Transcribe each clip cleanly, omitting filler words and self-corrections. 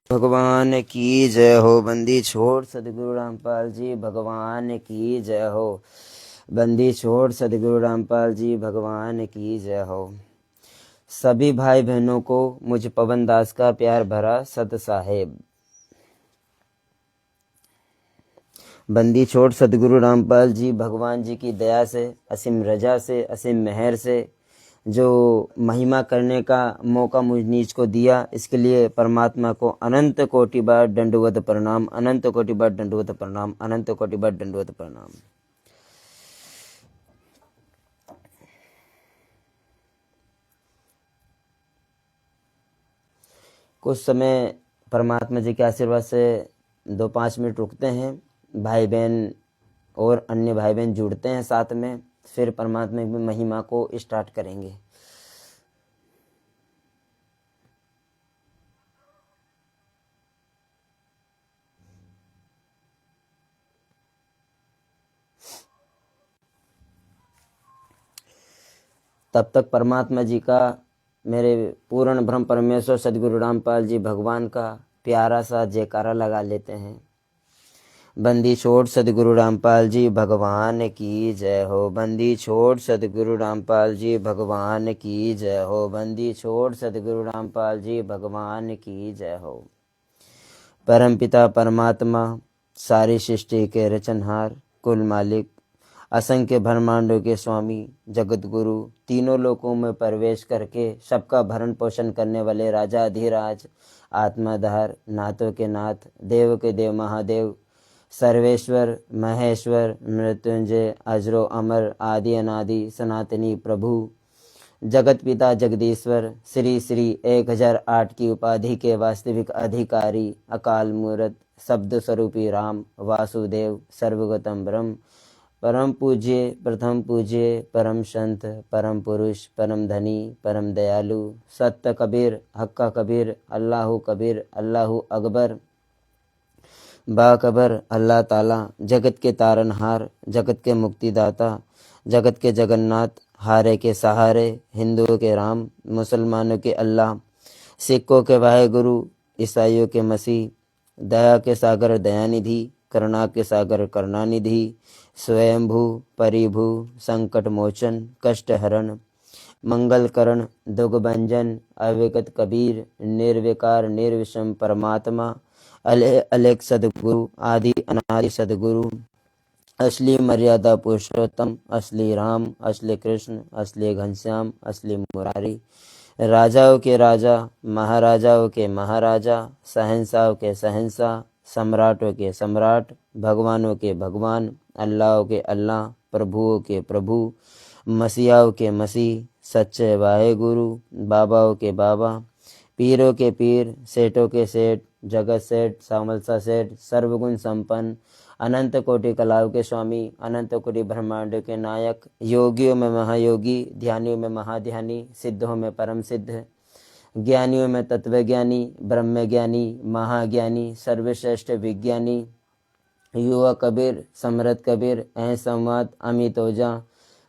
भगवान की जय हो। बंदी छोड़ सदगुरु रामपाल जी भगवान की जय हो। बंदी छोड़ सदगुरु रामपाल जी भगवान की जय हो। सभी भाई बहनों को मुझ पवन दास का प्यार भरा सत साहेब। बंदी छोड़ सदगुरु रामपाल जी भगवान जी की दया से, असीम रजा से, असीम मेहर से जो महिमा करने का मौका मुझ नीच को दिया, इसके लिए परमात्मा को अनंत कोटि बार दंडवत प्रणाम, अनंत कोटि बार दंडवत प्रणाम, अनंत कोटि बार दंडवत प्रणाम। कुछ समय परमात्मा जी के आशीर्वाद से 2-5 मिनट रुकते हैं, भाई बहन और अन्य भाई बहन जुड़ते हैं साथ में, फिर परमात्मा की महिमा को स्टार्ट करेंगे। तब तक परमात्मा जी का, मेरे पूर्ण ब्रह्म परमेश्वर सदगुरु रामपाल जी भगवान का प्यारा सा जयकारा लगा लेते हैं। बंदी छोड़ सदगुरु रामपाल जी भगवान की जय हो। बंदी छोड़ सदगुरु रामपाल जी भगवान की जय हो। बंदी छोड़ सदगुरु रामपाल जी भगवान की जय हो। परमपिता परमात्मा, सारी सृष्टि के रचनहार, कुल मालिक, असंख्य ब्रह्मांडों के स्वामी, जगत गुरु, तीनों लोकों में प्रवेश करके सबका भरण पोषण करने वाले राजा अधिराज, आत्माधार, नाथों के नाथ, देव के देव महादेव, सर्वेश्वर, महेश्वर, मृत्युंजय, अजरो अमर, आदि अनादि, सनातनी प्रभु, जगत पिता जगदीश्वर, श्री श्री 1008 की उपाधि के वास्तविक अधिकारी, अकाल मूर्त, शब्द स्वरूपी राम, वासुदेव, सर्वगतम ब्रह्म, परम पूज्य, प्रथम पूज्य, परम संत, परम पुरुष, परम धनी, परम दयालु, सत्य कबीर, हक्का कबीर, अल्लाहु कबीर, अल्लाहु अकबर, बाकबर, अल्लाह ताला, जगत के तारनहार, जगत के मुक्तिदाता, जगत के जगन्नाथ, हारे के सहारे, हिंदुओं के राम, मुसलमानों के अल्लाह, सिखों के वाहेगुरु, ईसाइयों के मसीह, दया के सागर दयानिधि, करुणा के सागर करुणानिधि, स्वयंभू परिभू, संकट मोचन, कष्ट हरण, मंगल करण, दुगभंजन, अविगत कबीर, निर्विकार निर्विषम परमात्मा, अलेख सदगुरु, आदि अनादि सदगुरु, असली मर्यादा पुरुषोत्तम, असली राम, असली कृष्ण, असली घनश्याम, असली मुरारी, राजाओं के राजा, महाराजाओं के महाराजा, शहंशाहों के शहंशाह, सम्राटों के सम्राट, भगवानों के भगवान, अल्लाह के अल्लाह, प्रभुओं के प्रभु, मसीहाओं के मसीह, सच्चे वाहे गुरु, बाबाओं के बाबा, पीरों के पीर, सेठों के सेठ, जगत सेठ, सामलसा सेठ, सर्वगुण संपन्न, अनंत कोटि कलाओं के स्वामी, अनंत कोटि ब्रह्मांड के नायक, योगियों में महायोगी, ध्यानियों में महाध्यानी, सिद्धों में परम सिद्ध, ज्ञानियों में तत्वज्ञानी, ब्रह्म ज्ञानी, महाज्ञानी, सर्वश्रेष्ठ विज्ञानी, युवा कबीर, समृद्ध कबीर, ऐ संवाद, अमित ओजा,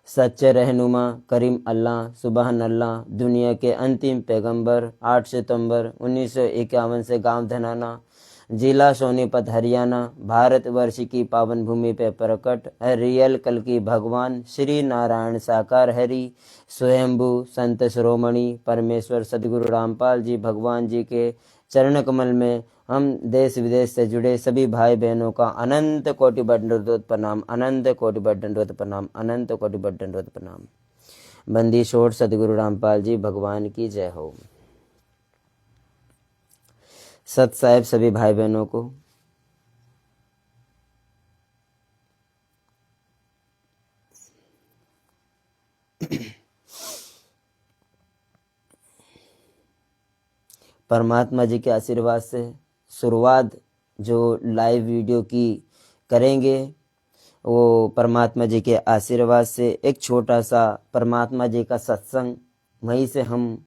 सच्चे रहनुमा, करीम अल्लाह, सुबहान अल्लाह, दुनिया के अंतिम पैगंबर, 8 सितंबर 1951 से गांव धनाना, जिला सोनीपत हरियाणा, भारतवर्ष की पावन भूमि पे प्रकट रियल कल की भगवान श्री नारायण साकार हरि, स्वयंभू संत शिरोमणि परमेश्वर सदगुरु रामपाल जी भगवान जी के चरण कमल में हम देश विदेश से जुड़े सभी भाई बहनों का अनंत कोटि दंडवत प्रणाम, अनंत कोटि दंडवत प्रणाम, अनंत कोटि दंडवत प्रणाम। बंदी छोड़ सदगुरु रामपाल जी भगवान की जय हो। सत साहेब सभी भाई बहनों को परमात्मा जी के आशीर्वाद से शुरुआत जो लाइव वीडियो की करेंगे वो परमात्मा जी के आशीर्वाद से एक छोटा सा परमात्मा जी का सत्संग, वहीं से हम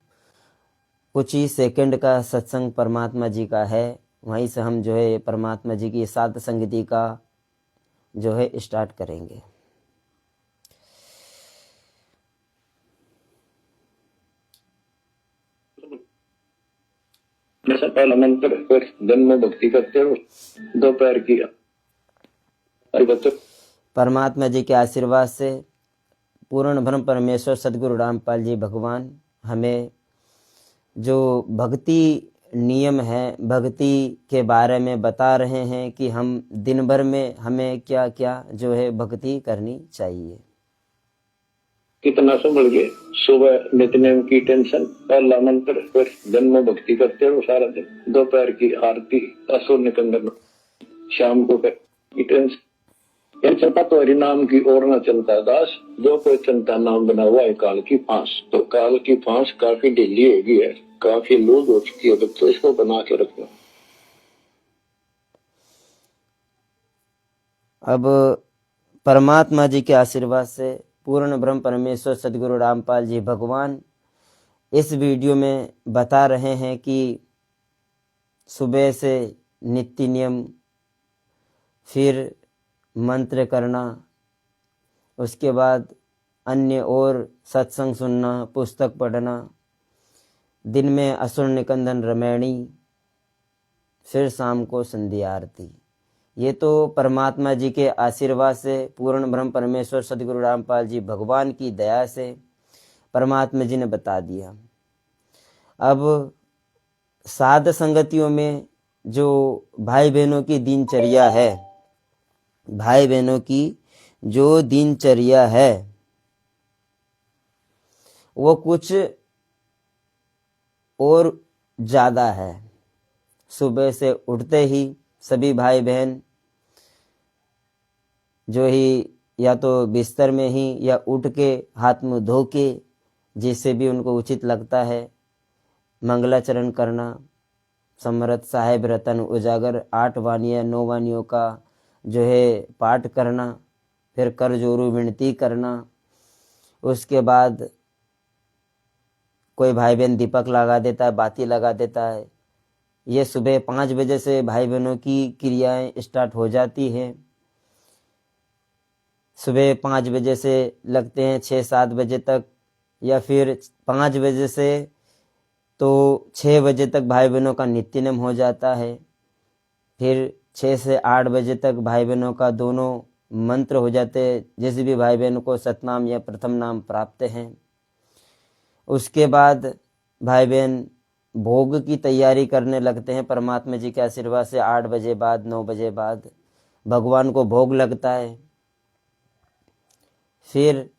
कुछ ही सेकंड का सत्संग परमात्मा जी का है, वहीं से हम जो है परमात्मा जी की सात संगति का जो है स्टार्ट करेंगे। से पहला मंत्र फिर जन्म भक्ति करते हो दोपहर की। अरे बच्चों, परमात्मा जी के आशीर्वाद से पूर्ण ब्रह्म परमेश्वर सदगुरु रामपाल जी भगवान हमें जो भक्ति नियम है, भक्ति के बारे में बता रहे हैं कि हम दिन भर में हमें क्या क्या जो है भक्ति करनी चाहिए। कितना संभल गए। सुबह नित्यनेम की टेंशन, पहला मंत्र फिर जन्म भक्ति करते हो सारा दिन, दोपहर की आरती, असुर निकंदन, शाम को की टेंशन। यह चलता तो हरि नाम की ओर न चलता दास, जो कोई चलता नाम बना हुआ है काल की फांस। तो काल की फांस काफी ढीली होगी है, काफी लूज हो चुकी है, तो इसको बना के रखना। अब परमात्मा जी के आशीर्वाद से पूर्ण ब्रह्म परमेश्वर सदगुरु रामपाल जी भगवान इस वीडियो में बता रहे हैं कि सुबह से नित्य नियम, फिर मंत्र करना, उसके बाद अन्य और सत्संग सुनना, पुस्तक पढ़ना, दिन में असुर निकंदन रमैणी, फिर शाम को संध्या आरती। ये तो परमात्मा जी के आशीर्वाद से पूर्ण ब्रह्म परमेश्वर सदगुरु रामपाल जी भगवान की दया से परमात्मा जी ने बता दिया। अब साध संगतियों में जो भाई बहनों की दिनचर्या है, भाई बहनों की जो दिनचर्या है वो कुछ और ज़्यादा है। सुबह से उठते ही सभी भाई बहन जो ही या तो बिस्तर में ही या उठ के हाथ मुंह धो के जिससे भी उनको उचित लगता है मंगलाचरण करना, समर्थ साहेब रतन उजागर 8 वाणियाँ 9 वाणियों का जो है पाठ करना, फिर कर जोरू विनती करना। उसके बाद कोई भाई बहन दीपक लगा देता है, बाती लगा देता है। ये सुबह 5 बजे से भाई बहनों की क्रियाएं स्टार्ट हो जाती हैं। सुबह 5 बजे से लगते हैं 6-7 बजे तक, या फिर 5 बजे से तो 6 बजे तक भाई बहनों का नित्य नेम हो जाता है। फिर 6 से 8 बजे तक भाई बहनों का दोनों मंत्र हो जाते हैं, जैसे भी भाई बहनों को सतनाम या प्रथम नाम प्राप्त हैं। उसके बाद भाई बहन भोग की तैयारी करने लगते हैं। परमात्मा जी के आशीर्वाद से 8 बजे बाद 9 बजे बाद भगवान को भोग लगता है। फिर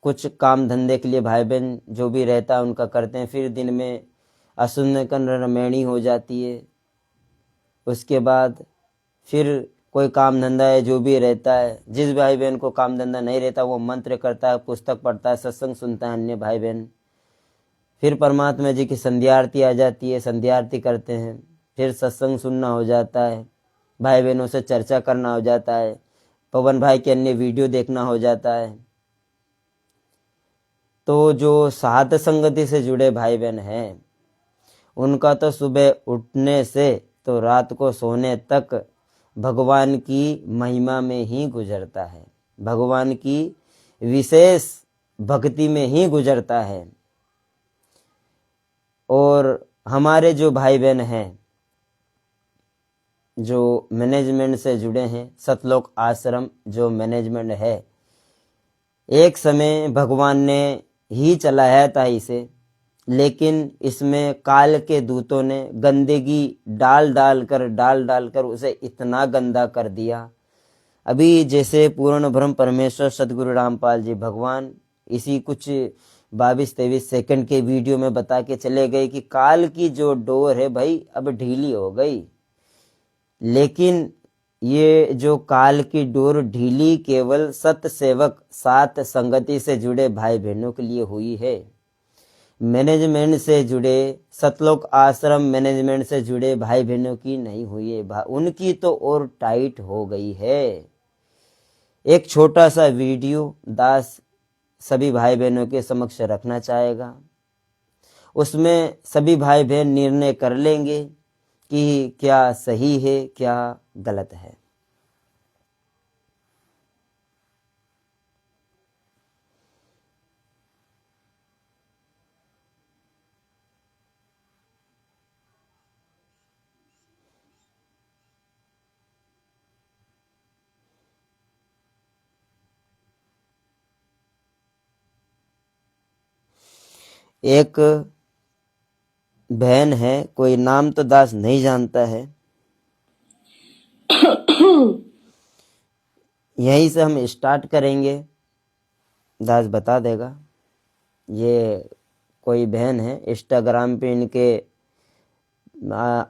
कुछ काम धंधे के लिए भाई बहन जो भी रहता है उनका करते हैं। फिर दिन में असुनकन रमैणी हो जाती है। उसके बाद फिर कोई काम धंधा है जो भी रहता है, जिस भाई बहन को काम धंधा नहीं रहता वो मंत्र करता है, पुस्तक पढ़ता है, सत्संग सुनता है अन्य भाई बहन। फिर परमात्मा जी की संध्या आरती आ जाती है, संध्या आरती करते हैं। फिर सत्संग सुनना हो जाता है, भाई बहनों से चर्चा करना हो जाता है, पवन भाई के अन्य वीडियो देखना हो जाता है। तो जो साध संगति से जुड़े भाई बहन हैं उनका तो सुबह उठने से तो रात को सोने तक भगवान की महिमा में ही गुजरता है, भगवान की विशेष भक्ति में ही गुजरता है। और हमारे जो भाई बहन हैं जो मैनेजमेंट से जुड़े हैं, सतलोक आश्रम जो मैनेजमेंट है, एक समय भगवान ने ही चलाया था इसे, लेकिन इसमें काल के दूतों ने गंदगी डाल डाल कर उसे इतना गंदा कर दिया। अभी जैसे पूर्ण ब्रह्म परमेश्वर सदगुरु रामपाल जी भगवान इसी कुछ 22-23 सेकंड के वीडियो में बता के चले गए कि काल की जो डोर है भाई अब ढीली हो गई। लेकिन ये जो काल की डोर ढीली केवल सत सेवक सात संगति से जुड़े भाई बहनों के लिए हुई है। मैनेजमेंट से जुड़े, सतलोक आश्रम मैनेजमेंट से जुड़े भाई बहनों की नहीं हुई है, उनकी तो और टाइट हो गई है। एक छोटा सा वीडियो दास सभी भाई बहनों के समक्ष रखना चाहेगा। उसमें सभी भाई बहन निर्णय कर लेंगे कि क्या सही है क्या गलत है। एक बहन है, कोई नाम तो दास नहीं जानता है, यहीं से हम स्टार्ट करेंगे, दास बता देगा। ये कोई बहन है, इंस्टाग्राम पे इनके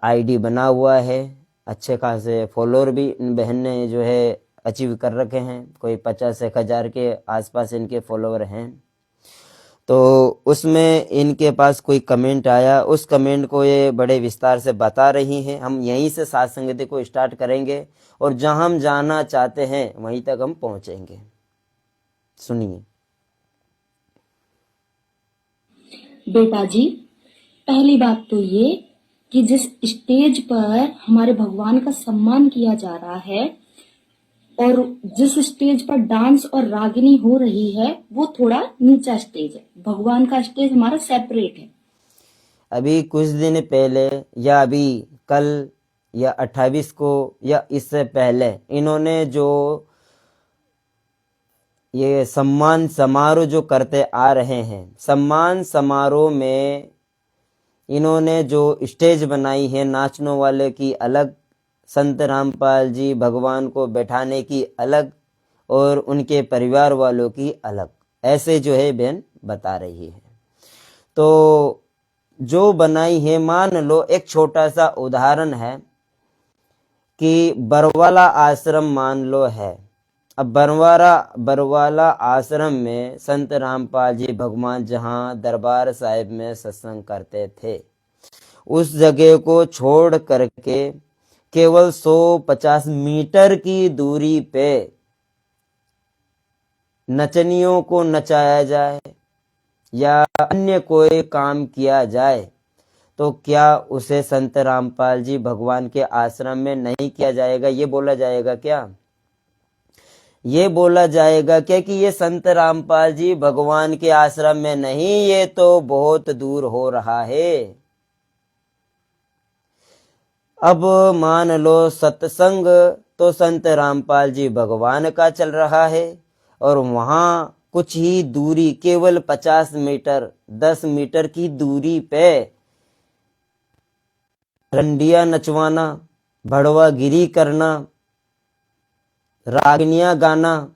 आईडी बना हुआ है, अच्छे खासे फॉलोअर भी इन बहन ने जो है अचीव कर रखे हैं, कोई 50-1,000 के आसपास इनके फॉलोअर हैं। तो उसमें इनके पास कोई कमेंट आया, उस कमेंट को ये बड़े विस्तार से बता रही हैं। हम यहीं से साथ संगति को स्टार्ट करेंगे और जहां हम जाना चाहते हैं वहीं तक हम पहुंचेंगे। सुनिए। बेटा जी, पहली बात तो ये कि जिस स्टेज पर हमारे भगवान का सम्मान किया जा रहा है और जिस स्टेज पर डांस और रागिनी हो रही है वो थोड़ा नीचा स्टेज है। भगवान का स्टेज हमारा सेपरेट है। अभी कुछ दिन पहले या अभी कल या 28 को या इससे पहले इन्होंने जो ये सम्मान समारोह जो करते आ रहे हैं, सम्मान समारोह में इन्होंने जो स्टेज बनाई है, नाचने वाले की अलग, संत रामपाल जी भगवान को बैठाने की अलग और उनके परिवार वालों की अलग, ऐसे जो है बहन बता रही है। तो जो बनाई है, मान लो एक छोटा सा उदाहरण है कि बरवाला आश्रम मान लो है। अब बरवाला आश्रम में संत रामपाल जी भगवान जहाँ दरबार साहिब में सत्संग करते थे, उस जगह को छोड़ करके केवल 150 मीटर की दूरी पे नचनियों को नचाया जाए या अन्य कोई काम किया जाए तो क्या उसे संत रामपाल जी भगवान के आश्रम में नहीं किया जाएगा? ये बोला जाएगा क्या? ये बोला जाएगा क्या कि ये संत रामपाल जी भगवान के आश्रम में नहीं, ये तो बहुत दूर हो रहा है। अब मान लो सत्संग तो संत रामपाल जी भगवान का चल रहा है और वहां कुछ ही दूरी, केवल 50 मीटर 10 मीटर की दूरी पे रंडिया नचवाना, भड़वागिरी करना, रागनियां गाना,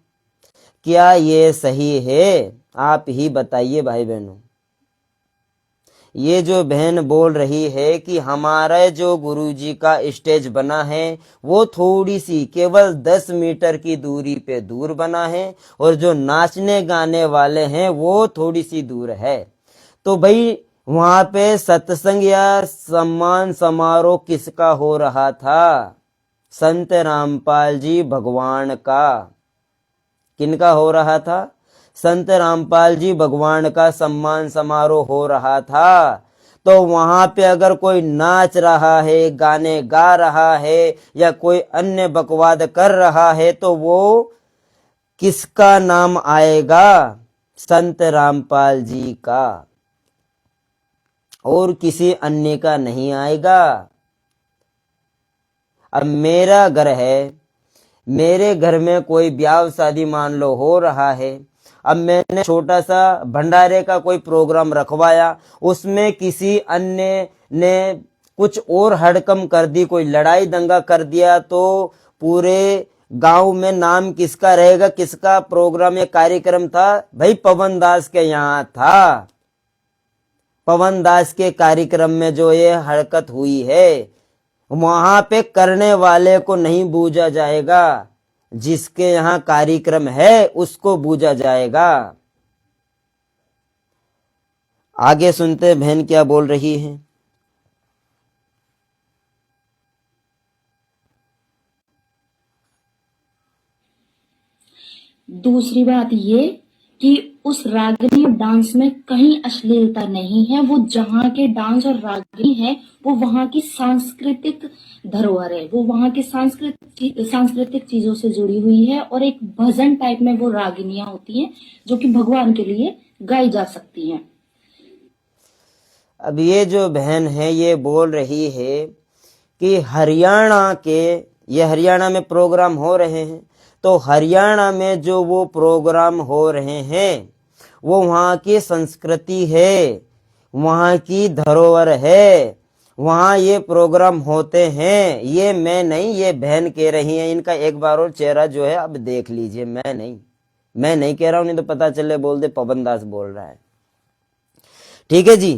क्या ये सही है? आप ही बताइए भाई बहनों। ये जो बहन बोल रही है कि हमारा जो गुरुजी का स्टेज बना है वो थोड़ी सी, केवल 10 मीटर की दूरी पे दूर बना है और जो नाचने गाने वाले हैं वो थोड़ी सी दूर है, तो भाई वहां पे सत्संग या सम्मान समारोह किसका हो रहा था? संत रामपाल जी भगवान का। किनका हो रहा था? संत रामपाल जी भगवान का सम्मान समारोह हो रहा था। तो वहां पे अगर कोई नाच रहा है, गाने गा रहा है या कोई अन्य बकवाद कर रहा है तो वो किसका नाम आएगा? संत रामपाल जी का, और किसी अन्य का नहीं आएगा। अब मेरा घर है, मेरे घर में कोई ब्याह शादी मान लो हो रहा है, अब मैंने छोटा सा भंडारे का कोई प्रोग्राम रखवाया, उसमें किसी अन्य ने कुछ और हड़कम कर दी, कोई लड़ाई दंगा कर दिया, तो पूरे गांव में नाम किसका रहेगा? किसका प्रोग्राम या कार्यक्रम था? भाई पवन दास के यहाँ था। पवन दास के कार्यक्रम में जो ये हरकत हुई है वहां पे करने वाले को नहीं बूझा जाएगा, जिसके यहाँ कार्यक्रम है उसको बूझा जाएगा। आगे सुनते बहन क्या बोल रही है। दूसरी बात ये कि उस रागिनी डांस में कहीं अश्लीलता नहीं है। वो जहाँ के डांस और रागिनी है वो वहाँ की सांस्कृतिक धरोहर है, वो वहाँ की सांस्कृतिक चीजों से जुड़ी हुई है और एक भजन टाइप में वो रागिनियां होती हैं जो कि भगवान के लिए गाई जा सकती हैं। अब ये जो बहन है ये बोल रही है कि हरियाणा में प्रोग्राम हो रहे हैं, तो हरियाणा में जो वो प्रोग्राम हो रहे हैं वो वहाँ की संस्कृति है, वहां की धरोहर है, वहां ये प्रोग्राम होते हैं। ये मैं नहीं, ये बहन कह रही है। इनका एक बार और चेहरा जो है अब देख लीजिए। मैं नहीं कह रहा हूं, नहीं तो पता चले बोल दे पवन दास बोल रहा है। ठीक है जी।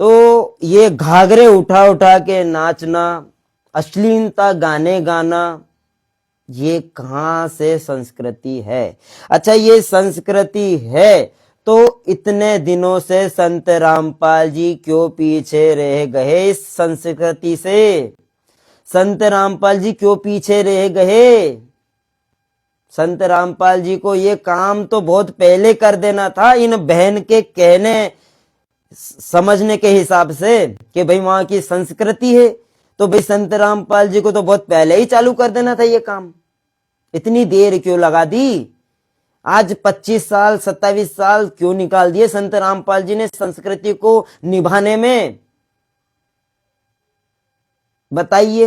तो ये घाघरे उठा उठा के नाचना, अश्लीलता गाने गाना, ये कहां से संस्कृति है? अच्छा, ये संस्कृति है तो इतने दिनों से संत रामपाल जी क्यों पीछे रह गए? इस संस्कृति से संत रामपाल जी क्यों पीछे रह गए? संत रामपाल जी को ये काम तो बहुत पहले कर देना था, इन बहन के कहने समझने के हिसाब से कि भाई वहां की संस्कृति है, तो भाई संत रामपाल जी को तो बहुत पहले ही चालू कर देना था ये काम। इतनी देर क्यों लगा दी? आज 25 साल 27 साल क्यों निकाल दिए संत रामपाल जी ने संस्कृति को निभाने में? बताइए।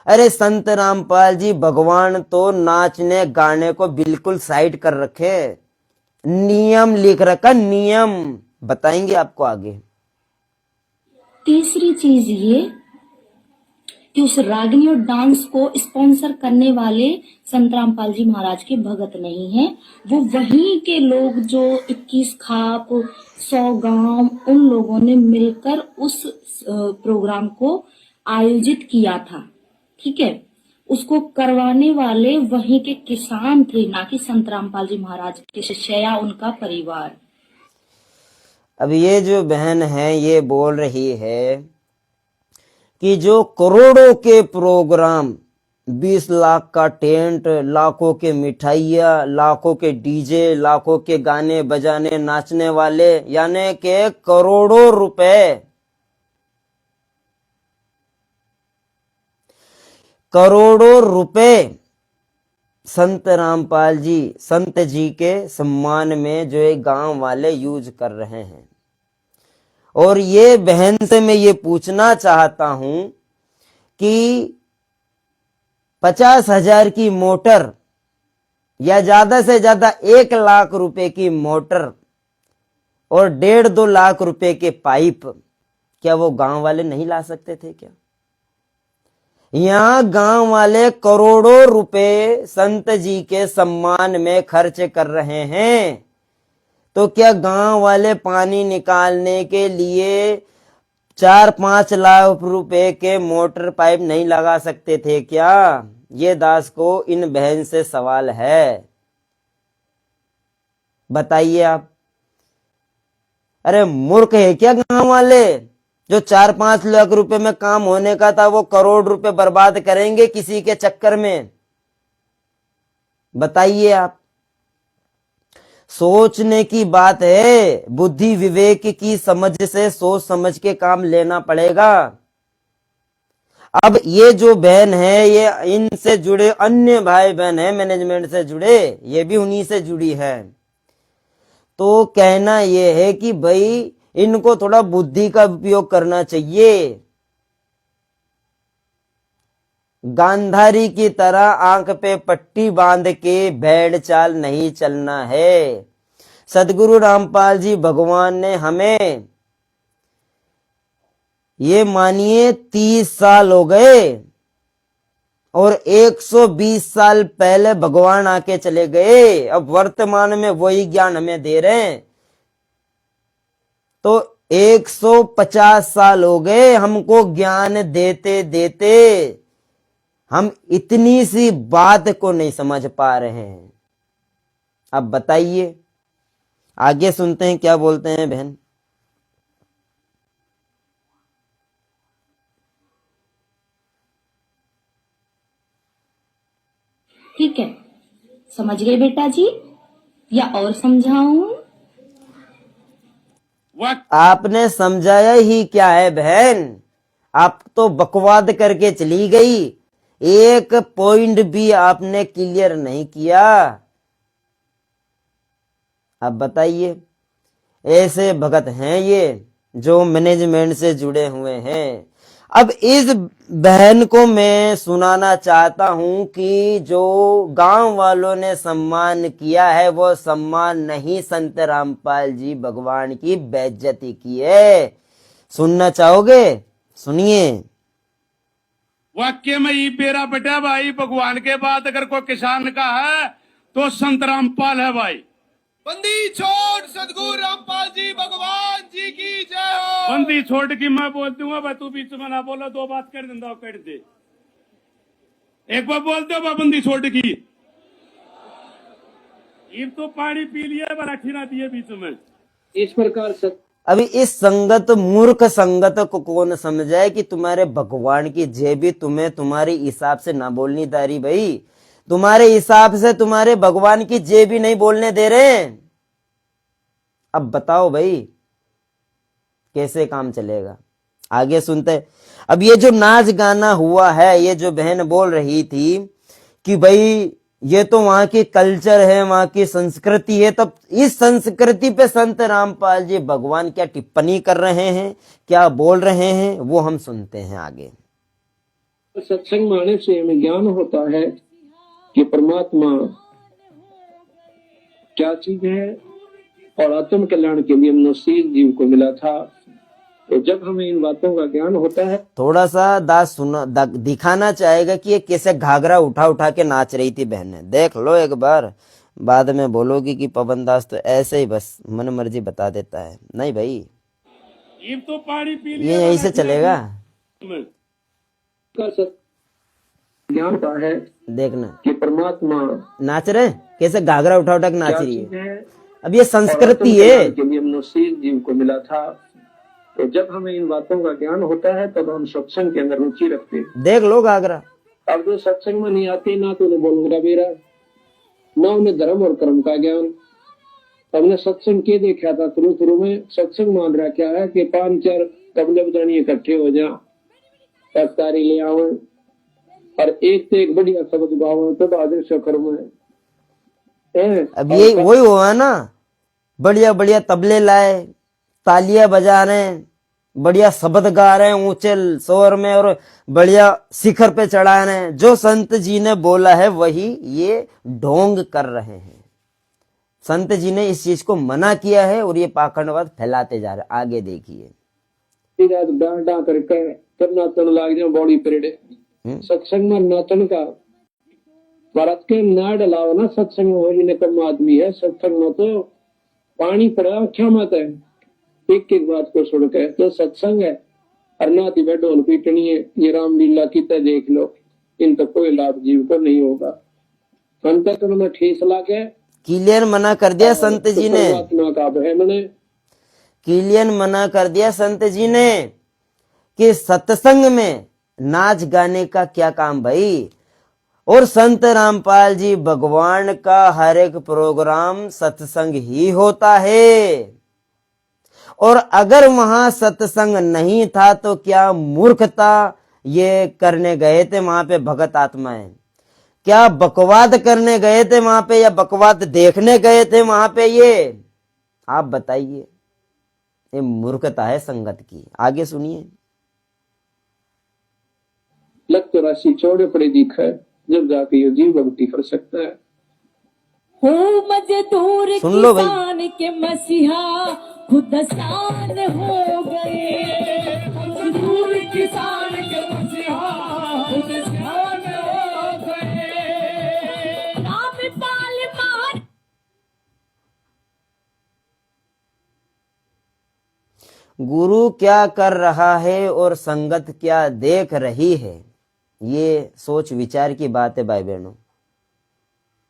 अरे संत रामपाल जी भगवान तो नाचने गाने को बिल्कुल साइड कर रखे, नियम लिख रखा, नियम। बताएंगे आपको आगे। तीसरी चीज ये कि उस रागिनी और डांस को स्पॉन्सर करने वाले संत रामपाल जी महाराज के भगत नहीं हैं। वो वहीं के लोग जो 21 खाप 100 गांव, उन लोगों ने मिलकर उस प्रोग्राम को आयोजित किया था। ठीक है, उसको करवाने वाले वहीं के किसान थे, ना कि संत रामपाल जी महाराज के शिष्य या उनका परिवार। अब ये जो बहन है ये बोल रही है कि जो करोड़ों के प्रोग्राम, 20 लाख का टेंट, लाखों के मिठाइयाँ, लाखों के डीजे, लाखों के गाने बजाने नाचने वाले, यानी के करोड़ों रुपए संत रामपाल जी, संत जी के सम्मान में जो है गांव वाले यूज कर रहे हैं। और ये बहन से मैं ये पूछना चाहता हूं कि 50,000 की मोटर या ज्यादा से ज्यादा 1 लाख रुपए की मोटर और 1.5-2 लाख रुपए के पाइप, क्या वो गांव वाले नहीं ला सकते थे क्या? यहां गांव वाले करोड़ों रुपए संत जी के सम्मान में खर्च कर रहे हैं, तो क्या गांव वाले पानी निकालने के लिए 4-5 लाख रुपए के मोटर पाइप नहीं लगा सकते थे क्या? ये दास को इन बहन से सवाल है। बताइए आप। अरे मूर्ख है क्या गांव वाले? जो 4-5 लाख रुपए में काम होने का था वो करोड़ रुपए बर्बाद करेंगे किसी के चक्कर में? बताइए आप। सोचने की बात है, बुद्धि विवेक की समझ से सोच समझ के काम लेना पड़ेगा। अब ये जो बहन है, ये इनसे जुड़े अन्य भाई बहन है मैनेजमेंट से जुड़े, ये भी उन्हीं से जुड़ी है। तो कहना ये है कि भाई इनको थोड़ा बुद्धि का उपयोग करना चाहिए। गांधारी की तरह आंख पे पट्टी बांध के भेड़ चाल नहीं चलना है। सदगुरु रामपाल जी भगवान ने हमें, ये मानिए 30 साल हो गए और 120 साल पहले भगवान आके चले गए, अब वर्तमान में वही ज्ञान हमें दे रहे हैं। तो 150 साल हो गए हमको ज्ञान देते देते, हम इतनी सी बात को नहीं समझ पा रहे हैं। अब बताइए, आगे सुनते हैं क्या बोलते हैं बहन। ठीक है, समझ गए बेटा जी या और समझाऊं? आपने समझाया ही क्या है बहन, आप तो बकवाद करके चली गई, एक पॉइंट भी आपने क्लियर नहीं किया। अब बताइए, ऐसे भगत हैं ये जो मैनेजमेंट से जुड़े हुए हैं। अब इस बहन को मैं सुनाना चाहता हूं कि जो गांव वालों ने सम्मान किया है वो सम्मान नहीं, संत रामपाल जी भगवान की बेइज्जती की है। सुनना चाहोगे? सुनिए। वाक्य में ये बेरा बेटा भाई, भगवान के बाद अगर कोई किसान का है तो संत रामपाल है भाई। बंदी छोड़ सदगुरु रामपाल जी भगवान जी की जय हो। बंदी छोड़ की मैं बोल दूंगा भाई, तू बीच में ना बोलो, दो बात कर देंगे कर दे। एक बार बोलते हो बंदी छोड़ की, ये तो पानी पी लिया बराठी ना दिए बीच में। इस प्रकार से अभी इस संगत, मूर्ख संगत को कौन समझाए कि तुम्हारे भगवान की जय भी तुम्हें तुम्हारे हिसाब से ना बोलनी तारी भाई, तुम्हारे हिसाब से तुम्हारे भगवान की जय भी नहीं बोलने दे रहे। अब बताओ भाई कैसे काम चलेगा? आगे सुनते। अब ये जो नाच गाना हुआ है, ये जो बहन बोल रही थी कि भाई ये तो वहां की कल्चर है, वहां की संस्कृति है, तब इस संस्कृति पे संत रामपाल जी भगवान क्या टिप्पणी कर रहे हैं, क्या बोल रहे हैं, वो हम सुनते हैं आगे। सत्संग में आने से हमें ज्ञान होता है कि परमात्मा क्या चीज है और आत्म कल्याण के लिए मनुष्य जीव को मिला था। तो जब हमें इन बातों का ज्ञान होता है, थोड़ा सा दास दिखाना चाहेगा कि ये कैसे घाघरा उठा उठा के नाच रही थी बहनें। देख लो एक बार, बाद में बोलोगी कि पवन दास तो ऐसे ही बस मन मर्जी बता देता है। नहीं भाई, ये तो पानी पी ये यहीं से चलेगा। ज्ञान का है देखना कि परमात्मा नाच रहे कैसे घाघरा उठा उठा के नाच रही चीज है। है अब ये और संस्कृति आत्म है। कल्याण के लिए मनुष्य जीव को मिला था। तो जब हमें इन बातों का ज्ञान होता है तब हम सत्संग के अंदर रुचि रखते हैं। देख लो घाघरा। अब जो सत्संग में नहीं आते, ना तो उन्हें बोलूंगा बेरा, ना उन्हें धर्म और कर्म का ज्ञान। हमने सत्संग के देखा था शुरू शुरू में, सत्संग मान रहा क्या है कि 5-4 तबले बजानी इकट्ठे हो जा, तारी ले आवे और एक से एक बढ़िया शब्द गावे, तो आदर्श कर्म है। अब ये वही हुआ ना, बढ़िया बढ़िया तबले लाए, तालियां बजा रहे हैं, बढ़िया शब्द गा रहे हैं ऊंचे स्वर में और बढ़िया शिखर पे चढ़ा रहे हैं। जो संत जी ने बोला है वही ये ढोंग कर रहे हैं। संत जी ने इस चीज को मना किया है और ये पाखंडवाद फैलाते जा रहे हैं। आगे देखिए। डांटा करके तब नाचन लाग जाए बॉडी परेड। सत्संग में नाचन का भारत के ना डलाओ ना, सत्संग में वही निकम आदमी है। सत्संग में तो पानी पड़ा क्या मत है, एक एक बात को सुन के तो सत्संग है। और ना तिबे ढोल पीटनी है, ये रामलीला की तरह देख लो, इनका कोई लाभ जीव को नहीं होगा। अंत में ठेस ला के क्लियर मना कर दिया संत जी ने। परमात्मा का बहन क्लियर मना कर दिया संत जी ने कि सत्संग में नाच गाने का क्या काम भाई। और संत रामपाल जी भगवान का हर एक प्रोग्राम सत्संग ही होता है। और अगर वहां सत्संग नहीं था तो क्या मूर्खता ये करने गए थे वहां पे भगत आत्माएं? क्या बकवाद करने गए थे वहां पे या बकवाद देखने गए थे वहां पे? ये आप बताइए। ये मूर्खता है संगत की। आगे सुनिए। लग तो राशि चौड़े पड़े दिखा है, जब जाके ये जीव भक्ति कर सकता है। हो मजदूर सुन लो भाई। किसान के मसीहा खुद आसान हो गए। मजदूर किसान के मसीहा खुद आसान हो गए। रामपाल मान गुरु क्या कर रहा है और संगत क्या देख रही है, ये सोच विचार की बात है भाई बहनों।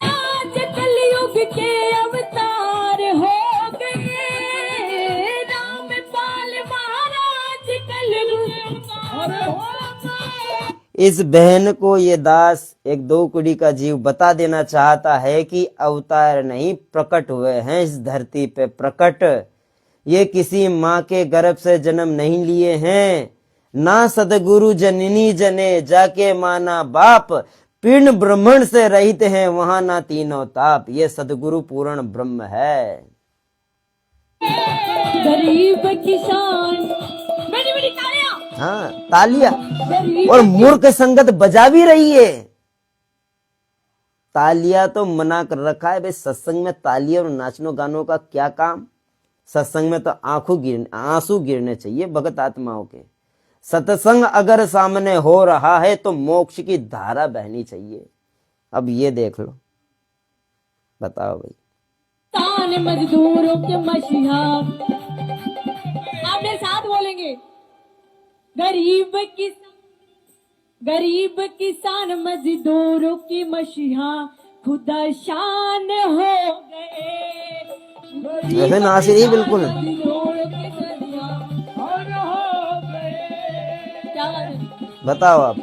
आज कलयुग के अवतार हो गए। रामपाल महाराज कलयुग हो गए। इस बहन को ये दास एक दो कुड़ी का जीव बता देना चाहता है कि अवतार नहीं, प्रकट हुए हैं इस धरती पे। प्रकट, ये किसी माँ के गर्भ से जन्म नहीं लिए हैं। ना सदगुरु जननी जने जाके माना बाप, पिंड ब्रह्मण से रहित हैं वहां ना तीनों ताप। ये सदगुरु पूर्ण ब्रह्म है। गरीब किसान बड़ी बड़ी तालियां। हाँ, तालियां, और मूर्ख संगत बजा भी रही है। तालियां तो मना कर रखा है भाई, सत्संग में तालियां और नाचनों गानों का क्या काम। सत्संग में तो आंसू गिरने चाहिए भगत आत्माओं के। सत्संग अगर सामने हो रहा है तो मोक्ष की धारा बहनी चाहिए। अब ये देख लो, बताओ भाई। किसान मजदूरों के मसीहा, आप मेरे साथ बोलेंगे। गरीब किसान मजदूरों की मसीहा खुदा शान हो गए। ऐसे नासिरी बिल्कुल। मजदूरों की मसीहा हो गए। क्या बात है? बताओ आप,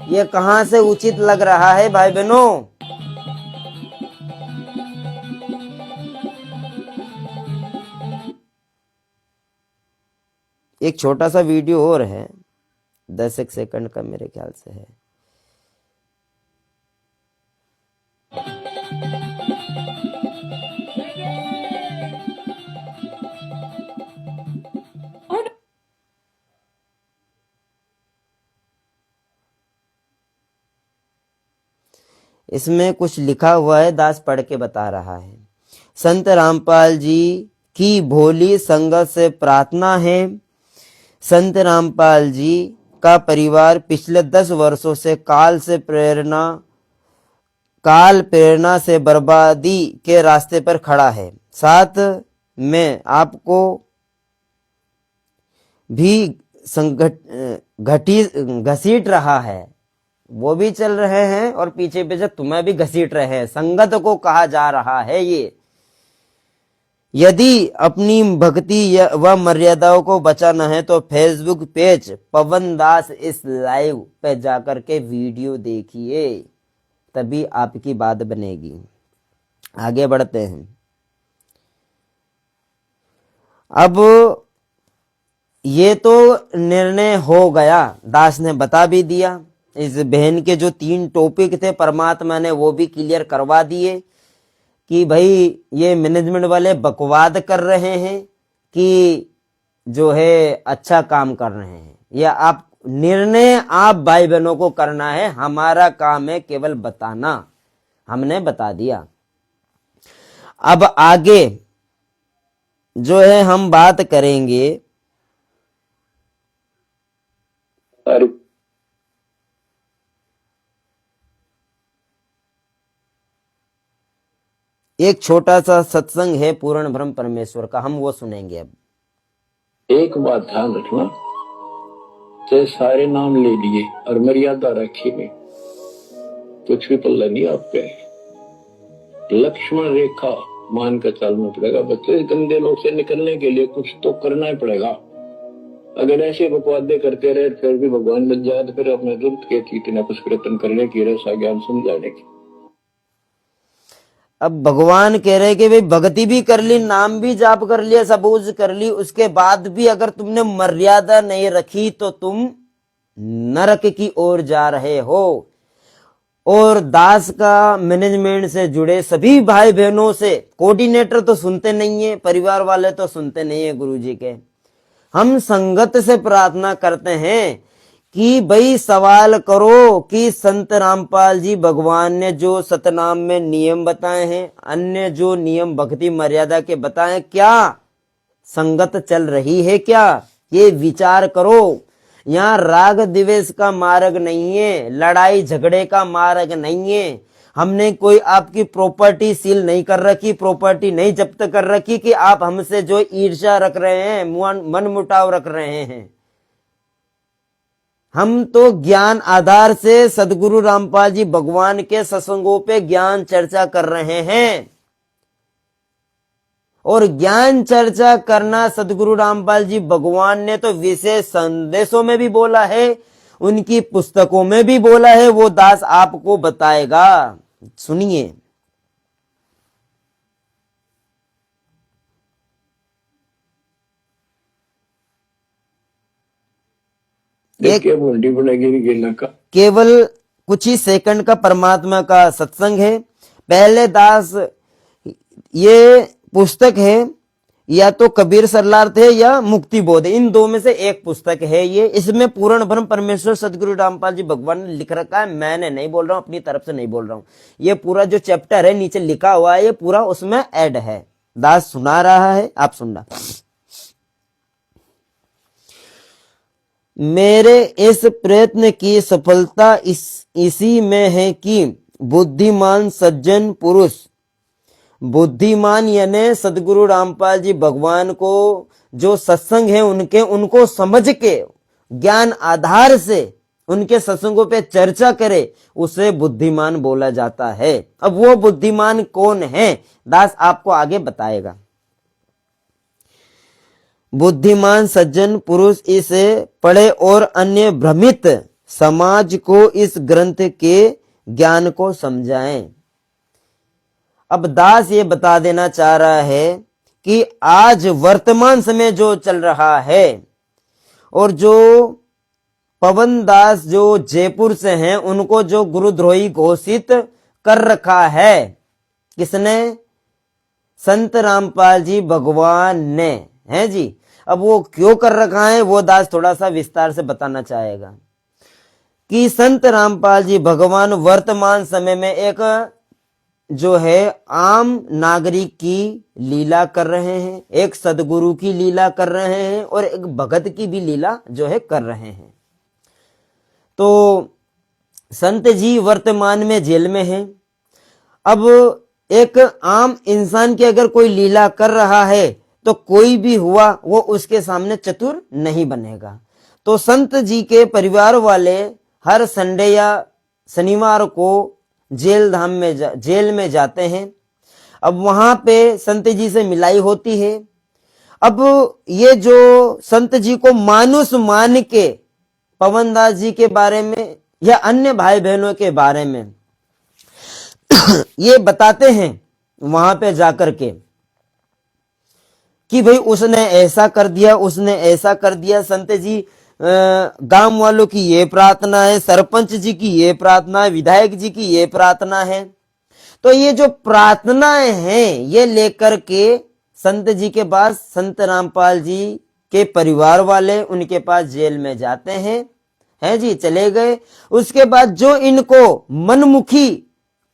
ये कहां से उचित लग रहा है भाई बहनों? एक छोटा सा वीडियो और है, 10 सेकंड का मेरे ख्याल से है। इसमें कुछ लिखा हुआ है, दास पढ़ के बता रहा है। संत रामपाल जी की भोली संगत से प्रार्थना है। संत रामपाल जी का परिवार पिछले 10 वर्षों से काल प्रेरणा से बर्बादी के रास्ते पर खड़ा है। साथ में आपको भी घसीट रहा है, वो भी चल रहे हैं और पीछे पीछे तुम्हें भी घसीट रहे हैं। संगत को कहा जा रहा है ये। यदि अपनी भक्ति व मर्यादाओं को बचाना है तो फेसबुक पेज पवन दास इस लाइव पे जाकर के वीडियो देखिए, तभी आपकी बात बनेगी। आगे बढ़ते हैं। अब ये तो निर्णय हो गया, दास ने बता भी दिया। इस बहन के जो 3 टॉपिक थे परमात्मा ने वो भी क्लियर करवा दिए कि भाई ये मैनेजमेंट वाले बकवाद कर रहे हैं कि जो है अच्छा काम कर रहे हैं। या आप निर्णय आप भाई बहनों को करना है, हमारा काम है केवल बताना। हमने बता दिया। अब आगे जो है हम बात करेंगे। एक छोटा सा सत्संग है पूर्ण ब्रह्म परमेश्वर का, हम वो सुनेंगे। अब एक बात ध्यान रखना, चाहे सारे नाम ले लिए और मर्यादा रखी नहीं, कुछ भी पल्ला नहीं आप पे। लक्ष्मण रेखा मान कर चलना पड़ेगा। बच्चे इस गंदे लोग से निकलने के लिए कुछ तो करना ही पड़ेगा। अगर ऐसे बकवादे करते रहे फिर भी भगवान बन जाए तो फिर अपने जरूरत के थी इतना कुछ प्रयत्न करने की, रसा ज्ञान समझाने की। अब भगवान कह रहे कि भाई भक्ति भी कर ली, नाम भी जाप कर लिया, सबूज कर ली, उसके बाद भी अगर तुमने मर्यादा नहीं रखी तो तुम नरक की ओर जा रहे हो। और दास का मैनेजमेंट से जुड़े सभी भाई बहनों से, कोऑर्डिनेटर तो सुनते नहीं है, परिवार वाले तो सुनते नहीं है गुरुजी के। हम संगत से प्रार्थना करते हैं कि भाई सवाल करो कि संत रामपाल जी भगवान ने जो सतनाम में नियम बताए हैं, अन्य जो नियम भक्ति मर्यादा के बताए, क्या संगत चल रही है क्या? ये विचार करो। यहाँ राग द्वेष का मार्ग नहीं है, लड़ाई झगड़े का मार्ग नहीं है। हमने कोई आपकी प्रॉपर्टी सील नहीं कर रखी, प्रॉपर्टी नहीं जब्त कर रखी कि आप हमसे जो ईर्ष्या रख रहे हैं, मन मुटाव रख रहे हैं। हम तो ज्ञान आधार से सदगुरु रामपाल जी भगवान के सत्संगों पे ज्ञान चर्चा कर रहे हैं। और ज्ञान चर्चा करना सदगुरु रामपाल जी भगवान ने तो विशेष संदेशों में भी बोला है, उनकी पुस्तकों में भी बोला है, वो दास आपको बताएगा। सुनिए। केवल कुछ ही सेकंड का परमात्मा का सत्संग है। पहले दास, ये पुस्तक है, या तो कबीर सरलार्थ है या मुक्ति बोध, इन दो में से एक पुस्तक है ये। इसमें पूर्ण ब्रह्म परमेश्वर सदगुरु रामपाल जी भगवान ने लिख रखा है, मैंने नहीं बोल रहा हूं, अपनी तरफ से नहीं बोल रहा हूं। ये पूरा जो चैप्टर है नीचे लिखा हुआ है, ये पूरा उसमें ऐड है। दास सुना रहा है, आप सुनना। मेरे इस प्रयत्न की सफलता इसी में है कि बुद्धिमान सज्जन पुरुष, बुद्धिमान यानी सदगुरु रामपाल जी भगवान को जो सत्संग है उनको समझ के ज्ञान आधार से उनके सत्संगों पे चर्चा करे, उसे बुद्धिमान बोला जाता है। अब वो बुद्धिमान कौन है, दास आपको आगे बताएगा। बुद्धिमान सज्जन पुरुष इसे पढ़े और अन्य भ्रमित समाज को इस ग्रंथ के ज्ञान को समझाएं। अब दास ये बता देना चाह रहा है कि आज वर्तमान समय जो चल रहा है और जो पवन दास जो जयपुर से हैं उनको जो गुरुद्रोही घोषित कर रखा है, किसने? संत रामपाल जी भगवान ने, है जी। अब वो क्यों कर रखा है वो दास थोड़ा सा विस्तार से बताना चाहेगा कि संत रामपाल जी भगवान वर्तमान समय में एक जो है आम नागरिक की लीला कर रहे हैं, एक सदगुरु की लीला कर रहे हैं और एक भगत की भी लीला जो है कर रहे हैं। तो संत जी वर्तमान में जेल में हैं। अब एक आम इंसान की अगर कोई लीला कर रहा है तो कोई भी हुआ वो उसके सामने चतुर नहीं बनेगा। तो संत जी के परिवार वाले हर संडे या शनिवार को जेल में जाते हैं। अब वहां पे संत जी से मिलाई होती है। अब ये जो संत जी को मानुष मान के पवन दास जी के बारे में या अन्य भाई बहनों के बारे में ये बताते हैं वहां पे जाकर के कि भाई उसने ऐसा कर दिया, उसने ऐसा कर दिया। संत जी गांव वालों की ये प्रार्थना है, सरपंच जी की ये प्रार्थना है, विधायक जी की ये प्रार्थना है। तो ये जो प्रार्थनाएं हैं ये लेकर के संत जी के पास, संत रामपाल जी के परिवार वाले उनके पास जेल में जाते हैं, है जी, चले गए। उसके बाद जो इनको मनमुखी